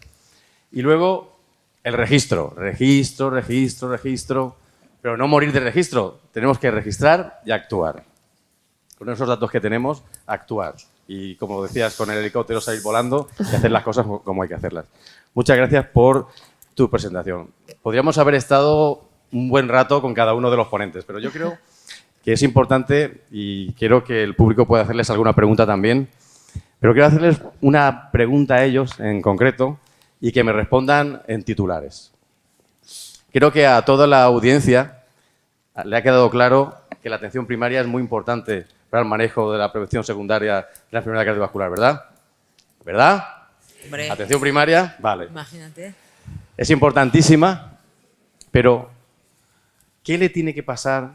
Y luego el registro. Registro. Pero no morir de registro. Tenemos que registrar y actuar. Con esos datos que tenemos, actuar. Y como decías, con el helicóptero salir volando y hacer las cosas como hay que hacerlas. Muchas gracias por tu presentación. Podríamos haber estado un buen rato con cada uno de los ponentes, pero yo creo que es importante y quiero que el público pueda hacerles alguna pregunta también. Pero quiero hacerles una pregunta a ellos en concreto y que me respondan en titulares. Creo que a toda la audiencia le ha quedado claro que la atención primaria es muy importante para el manejo de la prevención secundaria de la enfermedad cardiovascular, ¿verdad? ¿Verdad? Hombre, Atención primaria, vale. imagínate. Es importantísima, pero ¿qué le tiene que pasar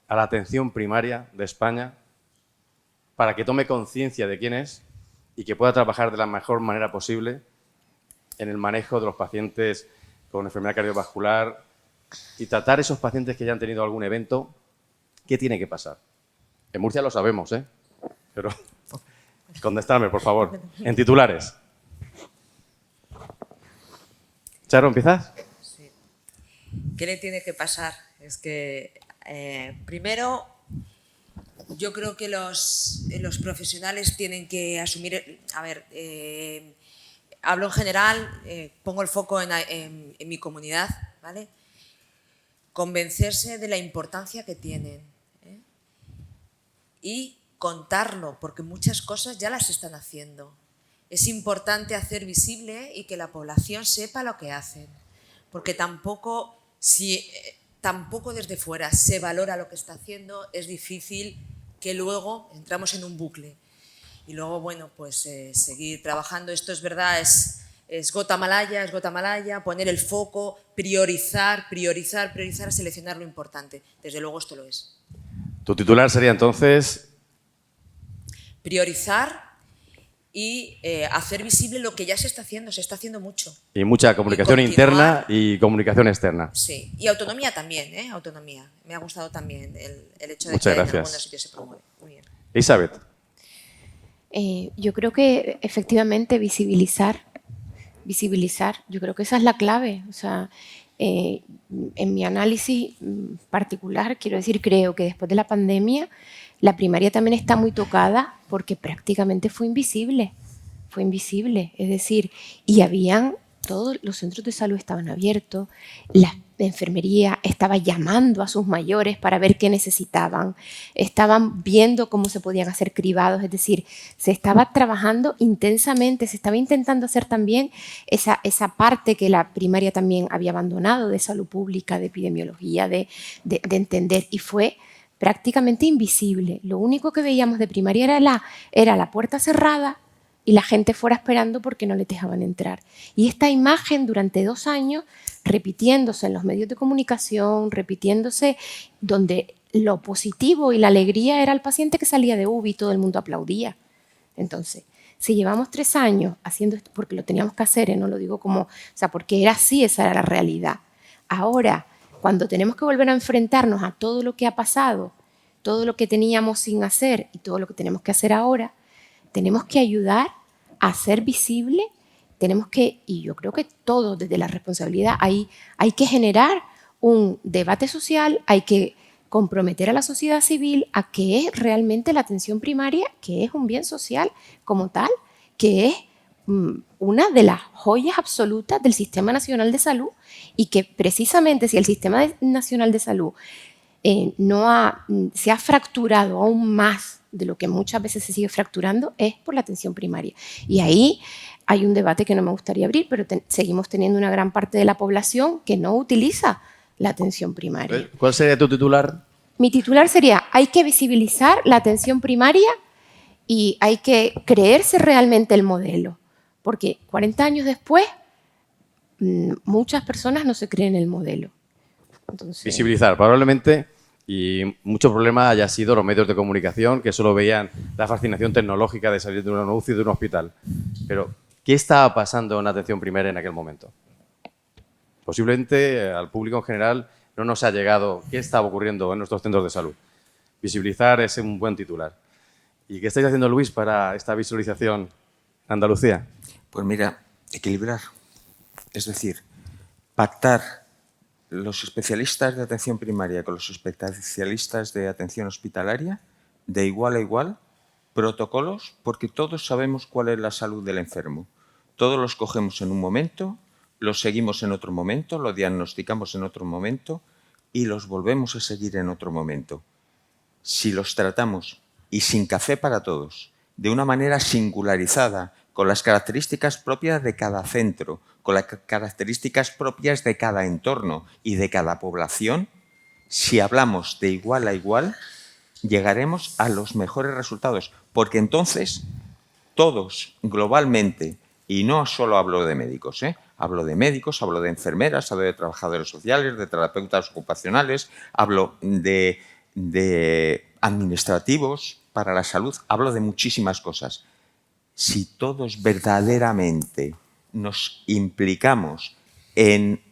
a la atención primaria de España para que tome conciencia de quién es y que pueda trabajar de la mejor manera posible en el manejo de los pacientes con enfermedad cardiovascular y tratar a esos pacientes que ya han tenido algún evento? ¿Qué tiene que pasar? En Murcia lo sabemos, ¿eh? Pero contestadme, por favor, en titulares. Charo, ¿empiezas? Sí. ¿Qué le tiene que pasar? Es que, primero, yo creo que los profesionales tienen que asumir... A ver, hablo en general, pongo el foco en mi comunidad, ¿vale? Convencerse de la importancia que tienen, ¿eh? Y contarlo, porque muchas cosas ya las están haciendo. Es importante hacer visible y que la población sepa lo que hacen, porque tampoco desde fuera se valora lo que está haciendo, es difícil que luego entramos en un bucle. Y luego, bueno, pues seguir trabajando. Esto es verdad, es gota malaya, poner el foco, priorizar, seleccionar lo importante. Desde luego esto lo es. Tu titular sería entonces... Priorizar y hacer visible lo que ya se está haciendo mucho. Y mucha comunicación interna y comunicación externa. Sí, y autonomía también, ¿eh? Autonomía. Me ha gustado también el hecho de Muchas que gracias. en algunos sitios se promueve. Muy bien. Elizabeth. Yo creo que efectivamente visibilizar, yo creo que esa es la clave. O sea, en mi análisis particular, creo que después de la pandemia, la primaria también está muy tocada porque prácticamente fue invisible, es decir, y habían todos los centros de salud estaban abiertos, la enfermería estaba llamando a sus mayores para ver qué necesitaban, estaban viendo cómo se podían hacer cribados, es decir, se estaba trabajando intensamente, se estaba intentando hacer también esa parte que la primaria también había abandonado, de salud pública, de epidemiología, de entender, y fue prácticamente invisible. Lo único que veíamos de primaria era la puerta cerrada y la gente fuera esperando porque no le dejaban entrar. Y esta imagen durante 2 años, repitiéndose en los medios de comunicación, repitiéndose, donde lo positivo y la alegría era el paciente que salía de UBI y todo el mundo aplaudía. Entonces, si llevamos 3 años haciendo esto, porque lo teníamos que hacer, no lo digo como, o sea, porque era así, esa era la realidad. Ahora, cuando tenemos que volver a enfrentarnos a todo lo que ha pasado, todo lo que teníamos sin hacer y todo lo que tenemos que hacer ahora, tenemos que ayudar a hacer visible, tenemos que, y yo creo que todos desde la responsabilidad, hay que generar un debate social, hay que comprometer a la sociedad civil a que es realmente la atención primaria, que es un bien social como tal, que es una de las joyas absolutas del Sistema Nacional de Salud, y que precisamente si el Sistema Nacional de Salud se ha fracturado aún más de lo que muchas veces se sigue fracturando, es por la atención primaria. Y ahí hay un debate que no me gustaría abrir, pero seguimos teniendo una gran parte de la población que no utiliza la atención primaria. ¿Cuál sería tu titular? Mi titular sería: hay que visibilizar la atención primaria y hay que creerse realmente el modelo, porque 40 años después muchas personas no se creen el modelo. Entonces, Visibilizar, probablemente, y mucho problema haya sido los medios de comunicación, que solo veían la fascinación tecnológica de salir de una UCI, de un hospital. Pero, ¿qué estaba pasando en la atención primaria en aquel momento? Posiblemente al público en general no nos ha llegado qué estaba ocurriendo en nuestros centros de salud. Visibilizar es un buen titular. ¿Y qué estáis haciendo, Luis, para esta visualización en Andalucía? Pues mira, equilibrar. Es decir, pactar los especialistas de atención primaria con los especialistas de atención hospitalaria, de igual a igual, protocolos, porque todos sabemos cuál es la salud del enfermo. Todos los cogemos en un momento, los seguimos en otro momento, los diagnosticamos en otro momento y los volvemos a seguir en otro momento. Si los tratamos, y sin café para todos, de una manera singularizada, con las características propias de cada centro, con las características propias de cada entorno y de cada población, si hablamos de igual a igual, llegaremos a los mejores resultados, porque entonces todos globalmente, y no solo hablo de médicos, hablo de médicos, hablo de enfermeras, hablo de trabajadores sociales, de terapeutas ocupacionales, hablo de administrativos para la salud, hablo de muchísimas cosas. Si todos verdaderamente nos implicamos en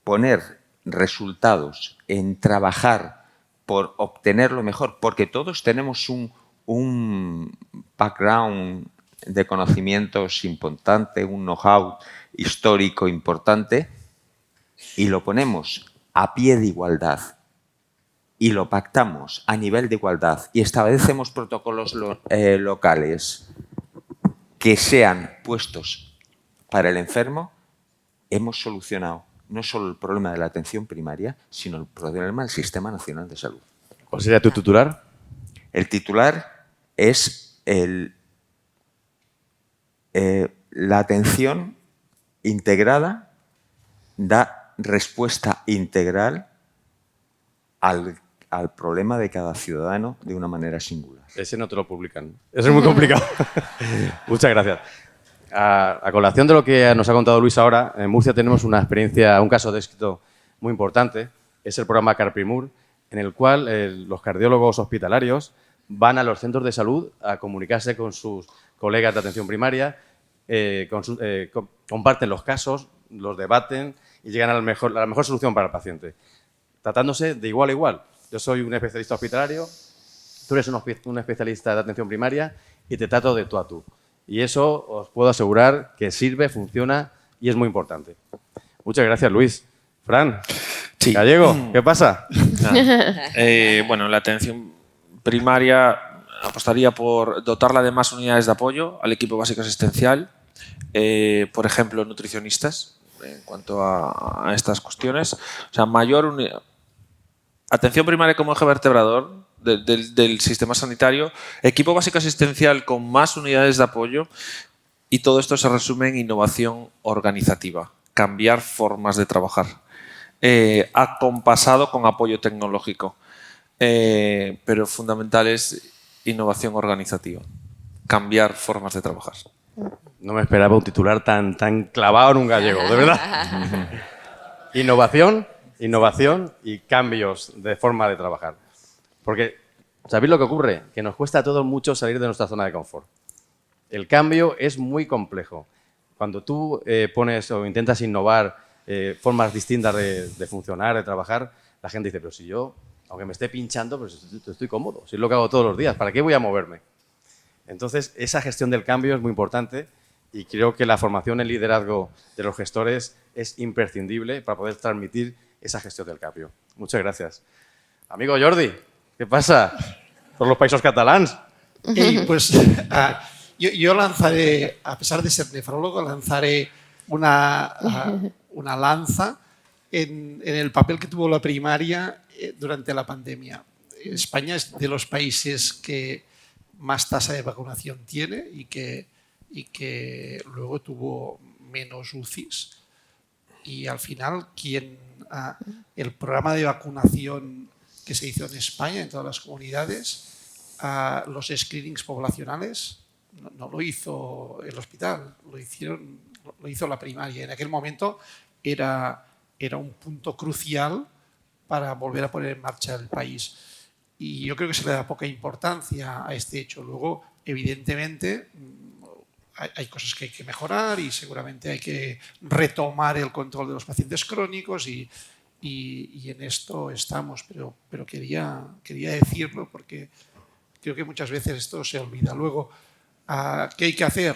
poner resultados, en trabajar por obtener lo mejor, porque todos tenemos un background de conocimientos importante, un know-how histórico importante, y lo ponemos a pie de igualdad y lo pactamos a nivel de igualdad y establecemos protocolos locales que sean puestos para el enfermo, hemos solucionado no solo el problema de la atención primaria, sino el problema del Sistema Nacional de Salud. ¿Cuál sería tu titular? El titular es la atención integrada da respuesta integral al problema de cada ciudadano de una manera singular. Ese no te lo publican. Eso es muy complicado. Muchas gracias. A colación de lo que nos ha contado Luis ahora, en Murcia tenemos una experiencia, un caso de éxito muy importante. Es el programa CARPRIMUR, en el cual los cardiólogos hospitalarios van a los centros de salud a comunicarse con sus colegas de atención primaria, comparten los casos, los debaten y llegan a la mejor solución para el paciente, tratándose de igual a igual. Yo soy un especialista hospitalario, tú eres un especialista de atención primaria y te trato de tú a tú. Y eso os puedo asegurar que sirve, funciona y es muy importante. Muchas gracias, Luis. Fran, sí. Gallego, ¿qué pasa? Bueno, la atención primaria apostaría por dotarla de más unidades de apoyo al equipo básico asistencial, por ejemplo, nutricionistas en cuanto a estas cuestiones. O sea, atención primaria como eje vertebrador del sistema sanitario, equipo básico asistencial con más unidades de apoyo, y todo esto se resume en innovación organizativa, cambiar formas de trabajar, acompasado con apoyo tecnológico, pero fundamental es innovación organizativa, cambiar formas de trabajar. No me esperaba un titular tan clavado en un gallego, de verdad. Innovación y cambios de forma de trabajar. Porque, ¿sabéis lo que ocurre? Que nos cuesta a todos mucho salir de nuestra zona de confort. El cambio es muy complejo. Cuando tú pones o intentas innovar formas distintas de funcionar, de trabajar, la gente dice, pero si yo, aunque me esté pinchando, pues estoy cómodo. Si es lo que hago todos los días, ¿para qué voy a moverme? Entonces, esa gestión del cambio es muy importante y creo que la formación en liderazgo de los gestores es imprescindible para poder transmitir esa gestión del cambio. Muchas gracias. Amigo Jordi, ¿qué pasa por los països catalans? Pues yo lanzaré, a pesar de ser nefrólogo, lanzaré una lanza en el papel que tuvo la primaria durante la pandemia. España es de los países que más tasa de vacunación tiene y que luego tuvo menos UCIs. Y al final, el programa de vacunación que se hizo en España, en todas las comunidades, los screenings poblacionales, no lo hizo el hospital, lo hizo la primaria. En aquel momento era un punto crucial para volver a poner en marcha el país. Y yo creo que se le da poca importancia a este hecho. Luego, evidentemente, hay cosas que hay que mejorar y seguramente hay que retomar el control de los pacientes crónicos y en esto estamos. Pero quería decirlo porque creo que muchas veces esto se olvida. Luego, ¿qué hay que hacer?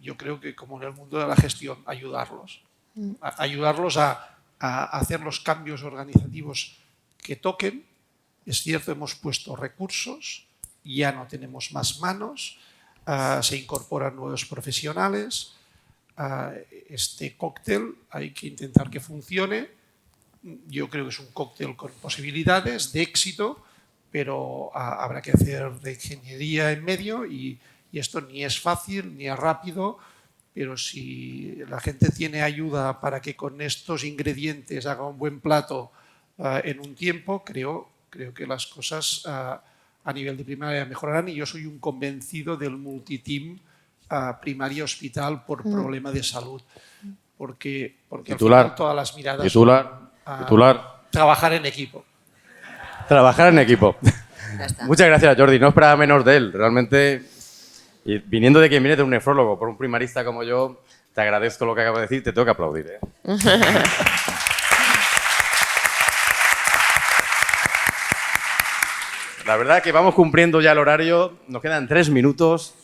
Yo creo que, como en el mundo de la gestión, ayudarlos. Ayudarlos a hacer los cambios organizativos que toquen. Es cierto, hemos puesto recursos, ya no tenemos más manos, se incorporan nuevos profesionales. Este cóctel hay que intentar que funcione. Yo creo que es un cóctel con posibilidades de éxito, pero habrá que hacer de ingeniería en medio y esto ni es fácil ni es rápido, pero si la gente tiene ayuda para que con estos ingredientes haga un buen plato en un tiempo, creo que las cosas a nivel de primaria mejorarán y yo soy un convencido del multiteam primaria hospital por problema de salud. Porque Titular. Al final todas las miradas Titular. Trabajar en equipo. Trabajar en equipo. Muchas gracias, Jordi. No esperaba menos de él. Realmente, y viniendo de quien viene de un nefrólogo, por un primarista como yo, te agradezco lo que acabo de decir, te tengo que aplaudir. La verdad que vamos cumpliendo ya el horario, nos quedan 3 minutos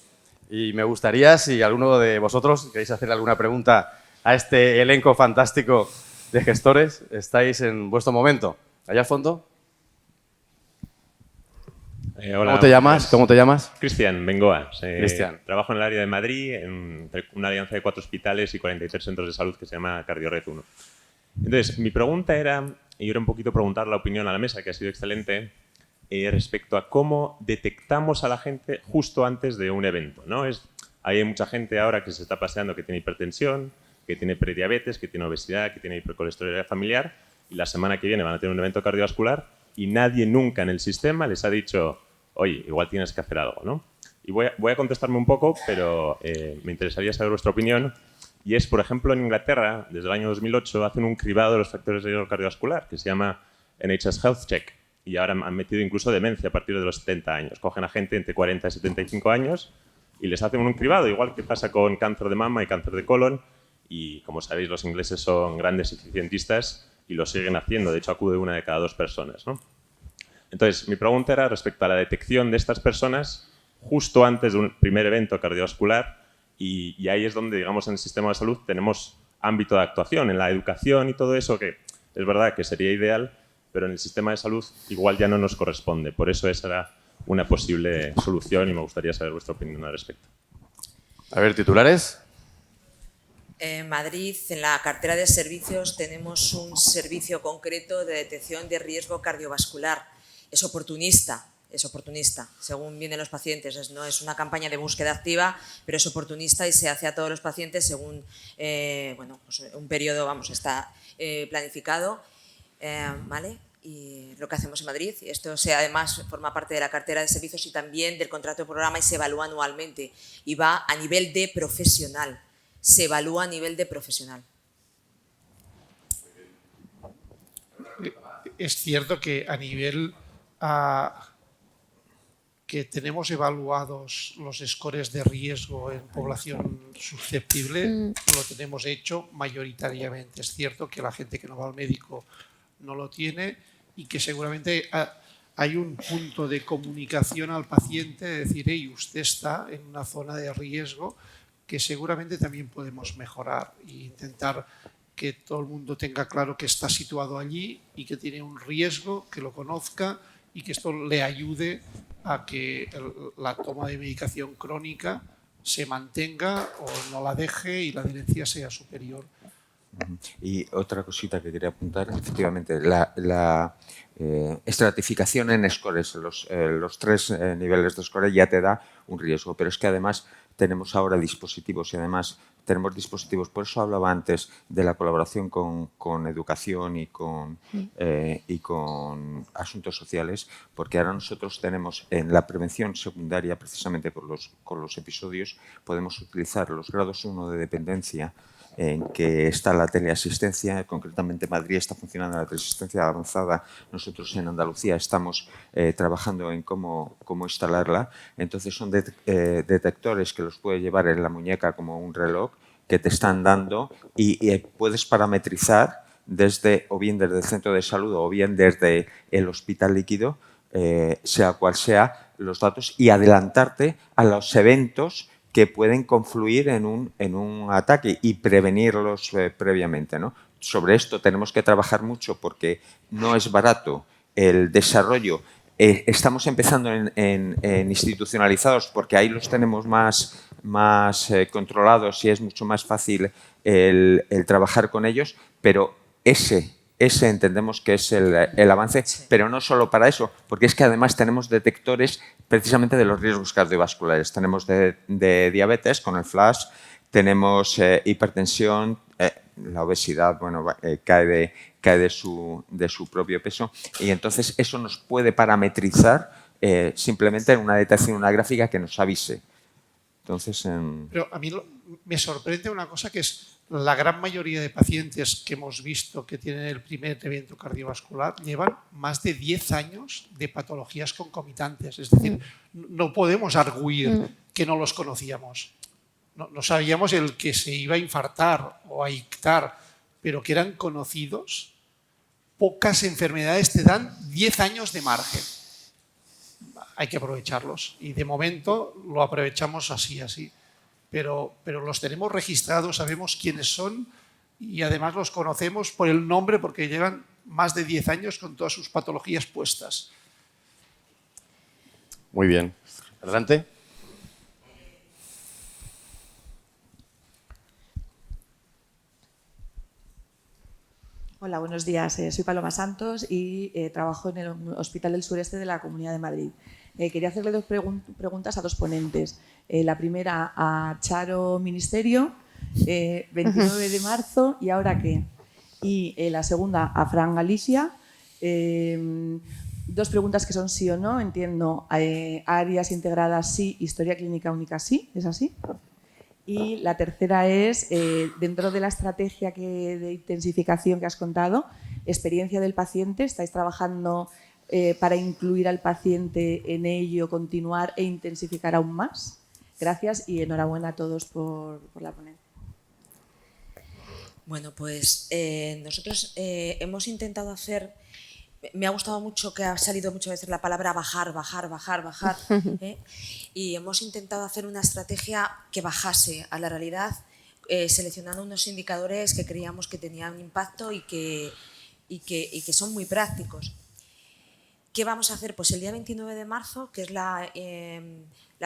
y me gustaría, si alguno de vosotros queréis hacer alguna pregunta a este elenco fantástico de gestores, estáis en vuestro momento. Allá al fondo. Hola, ¿Cómo te llamas? ¿Cómo te llamas? Cristian Bengoa. Cristian. Trabajo en el área de Madrid, en una alianza de 4 hospitales y 43 centros de salud que se llama Cardiored 1. Entonces, mi pregunta era, y era un poquito preguntar la opinión a la mesa, que ha sido excelente, respecto a cómo detectamos a la gente justo antes de un evento, ¿no? Hay mucha gente ahora que se está paseando que tiene hipertensión, que tiene prediabetes, que tiene obesidad, que tiene hipercolesterolemia familiar, y la semana que viene van a tener un evento cardiovascular y nadie nunca en el sistema les ha dicho, oye, igual tienes que hacer algo, ¿no? Y voy a contestarme un poco, pero me interesaría saber vuestra opinión. Y es, por ejemplo, en Inglaterra, desde el año 2008, hacen un cribado de los factores de riesgo cardiovascular que se llama NHS Health Check. Y ahora han metido incluso demencia a partir de los 70 años. Cogen a gente entre 40 y 75 años y les hacen un cribado, igual que pasa con cáncer de mama y cáncer de colon. Y, como sabéis, los ingleses son grandes eficientistas y lo siguen haciendo. De hecho, acude 1 de cada 2 personas, ¿no? Entonces, mi pregunta era respecto a la detección de estas personas justo antes de un primer evento cardiovascular y ahí es donde, digamos, en el sistema de salud tenemos ámbito de actuación, en la educación y todo eso, que es verdad que sería ideal, pero en el sistema de salud igual ya no nos corresponde. Por eso esa era una posible solución y me gustaría saber vuestra opinión al respecto. A ver, titulares. En Madrid, en la cartera de servicios, tenemos un servicio concreto de detección de riesgo cardiovascular. Es oportunista, según vienen los pacientes. No es una campaña de búsqueda activa, pero es oportunista y se hace a todos los pacientes según bueno, pues un periodo, vamos, está planificado, ¿vale? Y lo que hacemos en Madrid, esto además forma parte de la cartera de servicios y también del contrato de programa y se evalúa anualmente y va a nivel de profesional. Se evalúa a nivel de profesional. Es cierto que a nivel que tenemos evaluados los scores de riesgo en población susceptible, lo tenemos hecho mayoritariamente. Es cierto que la gente que no va al médico no lo tiene y que seguramente hay un punto de comunicación al paciente, de decir, hey, usted está en una zona de riesgo, que seguramente también podemos mejorar e intentar que todo el mundo tenga claro que está situado allí y que tiene un riesgo, que lo conozca y que esto le ayude a que la toma de medicación crónica se mantenga o no la deje y la adherencia sea superior. Y otra cosita que quería apuntar, efectivamente, la estratificación en scores, los 3 niveles de score ya te da un riesgo, pero es que además tenemos ahora dispositivos y además tenemos dispositivos, por eso hablaba antes de la colaboración con educación y con asuntos sociales, porque ahora nosotros tenemos en la prevención secundaria, precisamente con los episodios, podemos utilizar los grados 1 de dependencia en que está la teleasistencia, concretamente Madrid está funcionando la teleasistencia avanzada, nosotros en Andalucía estamos trabajando en cómo instalarla, entonces son detectores que los puedes llevar en la muñeca como un reloj que te están dando y puedes parametrizar o bien desde el centro de salud o bien desde el hospital líquido, sea cual sea, los datos y adelantarte a los eventos que pueden confluir en un ataque y prevenirlos previamente, ¿no? Sobre esto tenemos que trabajar mucho porque no es barato el desarrollo. Estamos empezando en institucionalizados porque ahí los tenemos más controlados y es mucho más fácil el trabajar con ellos, pero ese entendemos que es el avance, pero no solo para eso, porque es que además tenemos detectores precisamente de los riesgos cardiovasculares. Tenemos de diabetes con el flash, tenemos hipertensión, la obesidad, bueno, cae de su propio peso y entonces eso nos puede parametrizar simplemente en una detección, una gráfica que nos avise. Entonces, Pero a mí me sorprende una cosa que es la gran mayoría de pacientes que hemos visto que tienen el primer evento cardiovascular llevan más de 10 años de patologías concomitantes. Es decir, no podemos arguir que no los conocíamos. No sabíamos el que se iba a infartar o a ictar, pero que eran conocidos. Pocas enfermedades te dan 10 años de margen. Hay que aprovecharlos y de momento lo aprovechamos así. Pero los tenemos registrados, sabemos quiénes son y además los conocemos por el nombre porque llevan más de 10 años con todas sus patologías puestas. Muy bien. Adelante. Hola, buenos días. Soy Paloma Santos y trabajo en el Hospital del Sureste de la Comunidad de Madrid. Quería hacerle dos preguntas a dos ponentes. La primera a Charo Ministerio, 29 de marzo, ¿y ahora qué? Y la segunda a Fran Galicia. Dos preguntas que son sí o no, entiendo. Áreas integradas sí, historia clínica única sí, ¿es así? Y la tercera es, dentro de la estrategia de intensificación que has contado, experiencia del paciente, ¿estáis trabajando para incluir al paciente en ello, continuar e intensificar aún más? Gracias y enhorabuena a todos por la ponencia. Bueno, pues nosotros hemos intentado hacer... Me ha gustado mucho que ha salido muchas veces la palabra bajar, y hemos intentado hacer una estrategia que bajase a la realidad, seleccionando unos indicadores que creíamos que tenían impacto y que son muy prácticos. ¿Qué vamos a hacer? Pues el día 29 de marzo, que es la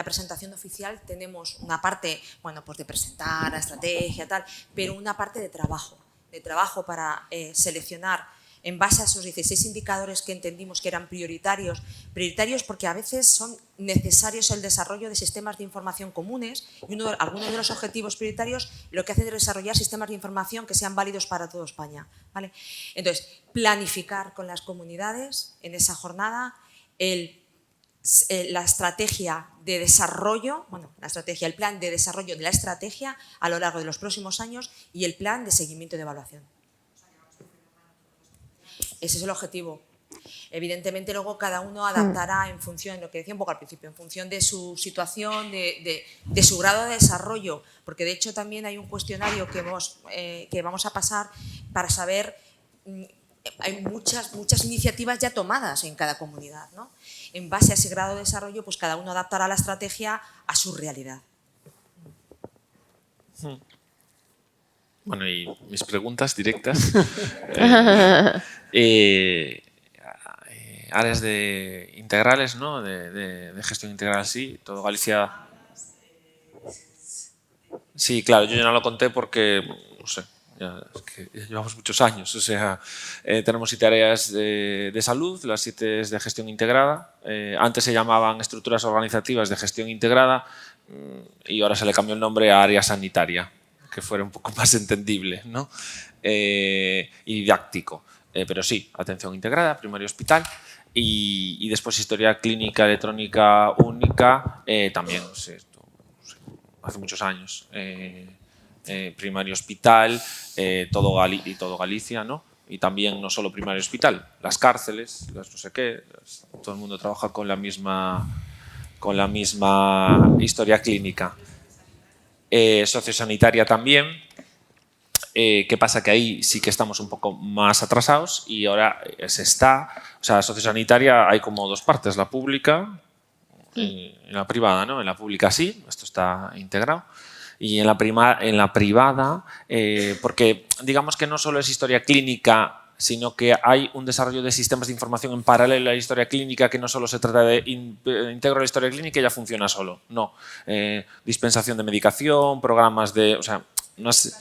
presentación oficial, tenemos una parte, bueno, pues de presentar la estrategia, tal, pero una parte de trabajo para seleccionar en base a esos 16 indicadores que entendimos que eran prioritarios porque a veces son necesarios el desarrollo de sistemas de información comunes y algunos de los objetivos prioritarios lo que hacen es desarrollar sistemas de información que sean válidos para toda España, ¿vale? Entonces, planificar con las comunidades en esa jornada la estrategia de desarrollo, el plan de desarrollo de la estrategia a lo largo de los próximos años y el plan de seguimiento y de evaluación. Ese es el objetivo. Evidentemente luego cada uno adaptará en función, lo que decía un poco al principio, en función de su situación, de su grado de desarrollo, porque de hecho también hay un cuestionario que vamos a pasar para saber, hay muchas iniciativas ya tomadas en cada comunidad, ¿no? En base a ese grado de desarrollo, pues cada uno adaptará la estrategia a su realidad. Bueno, y mis preguntas directas. Áreas integrales, ¿no? De gestión integral, sí. Todo Galicia. Sí, claro, yo ya no lo conté porque, no sé, es que llevamos muchos años. O sea, tenemos 7 áreas de salud, las 7 es de gestión integrada. Antes se llamaban estructuras organizativas de gestión integrada y ahora se le cambió el nombre a área sanitaria, que fuera un poco más entendible, ¿no? Y didáctico. Pero sí, atención integrada, primario hospital y después historia clínica electrónica única, también, no sé, hace muchos años. Primario hospital, todo Galicia, ¿no? Y también no solo primario hospital, las cárceles, las no sé qué, todo el mundo trabaja con la misma historia clínica. Sociosanitaria también. ¿Qué pasa? Que ahí sí que estamos un poco más atrasados y ahora o sea, sociosanitaria hay como 2 partes, la pública y la privada, ¿no? En la pública sí, esto está integrado. Y en la privada, porque digamos que no solo es historia clínica, sino que hay un desarrollo de sistemas de información en paralelo a la historia clínica, que no solo se trata de integro la historia clínica y ya funciona solo, no. Dispensación de medicación, programas de... O sea, no es...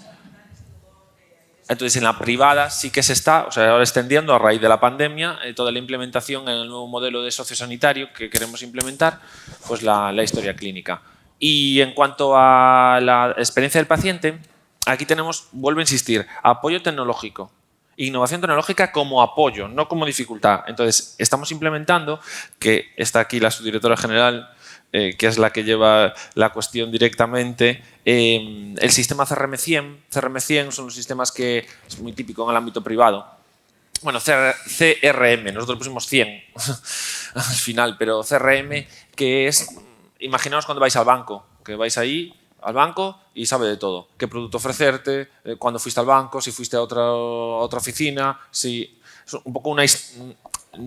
Entonces, en la privada sí que se está, o sea, ahora extendiendo a raíz de la pandemia, toda la implementación en el nuevo modelo de sociosanitario que queremos implementar, pues la historia clínica. Y en cuanto a la experiencia del paciente, aquí tenemos, vuelvo a insistir, apoyo tecnológico. Innovación tecnológica como apoyo, no como dificultad. Entonces, estamos implementando, que está aquí la subdirectora general, que es la que lleva la cuestión directamente, el sistema CRM100. CRM100 son los sistemas que es muy típico en el ámbito privado. Bueno, CRM, nosotros pusimos 100 al final, pero CRM, que es, imaginaos cuando vais al banco, que vais ahí al banco y sabe de todo. Qué producto ofrecerte, cuándo fuiste al banco, si fuiste a otra oficina, si... Es un poco una...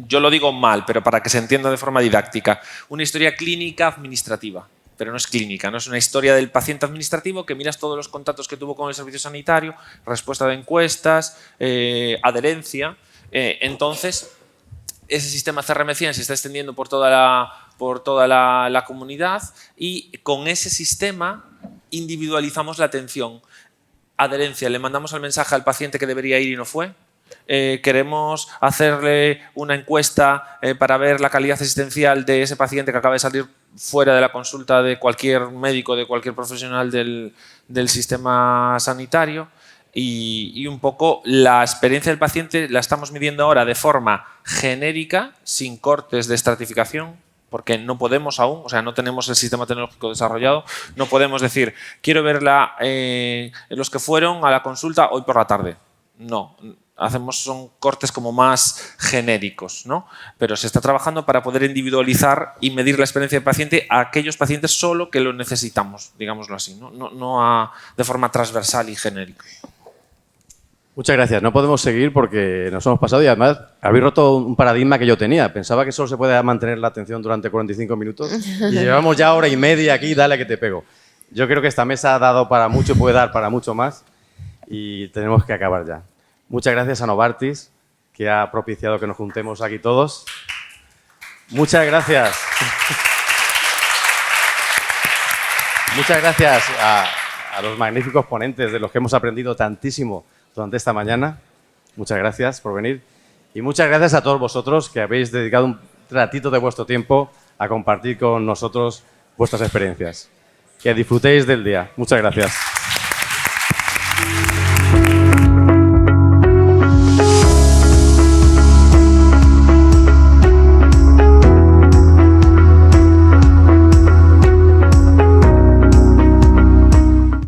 Yo lo digo mal, pero para que se entienda de forma didáctica. Una historia clínica administrativa, pero no es clínica, no es una historia del paciente administrativo que miras todos los contactos que tuvo con el servicio sanitario, respuesta de encuestas, adherencia. Entonces, ese sistema CRM100 se está extendiendo por toda la comunidad y con ese sistema individualizamos la atención. Adherencia, le mandamos el mensaje al paciente que debería ir y no fue. Queremos hacerle una encuesta para ver la calidad asistencial de ese paciente que acaba de salir fuera de la consulta de cualquier médico, de cualquier profesional del sistema sanitario. Y un poco la experiencia del paciente la estamos midiendo ahora de forma genérica, sin cortes de estratificación, porque no podemos aún, o sea, no tenemos el sistema tecnológico desarrollado, no podemos decir, quiero ver los que fueron a la consulta hoy por la tarde. No, son cortes como más genéricos, ¿no? Pero se está trabajando para poder individualizar y medir la experiencia del paciente a aquellos pacientes solo que lo necesitamos, digámoslo así, no de forma transversal y genérica. Muchas gracias. No podemos seguir porque nos hemos pasado y además habéis roto un paradigma que yo tenía. Pensaba que solo se puede mantener la atención durante 45 minutos y llevamos ya hora y media aquí, dale que te pego. Yo creo que esta mesa ha dado para mucho, puede dar para mucho más y tenemos que acabar ya. Muchas gracias a Novartis, que ha propiciado que nos juntemos aquí todos. Muchas gracias. Muchas gracias a los magníficos ponentes de los que hemos aprendido tantísimo durante esta mañana. Muchas gracias por venir. Y muchas gracias a todos vosotros que habéis dedicado un ratito de vuestro tiempo a compartir con nosotros vuestras experiencias. Que disfrutéis del día. Muchas gracias.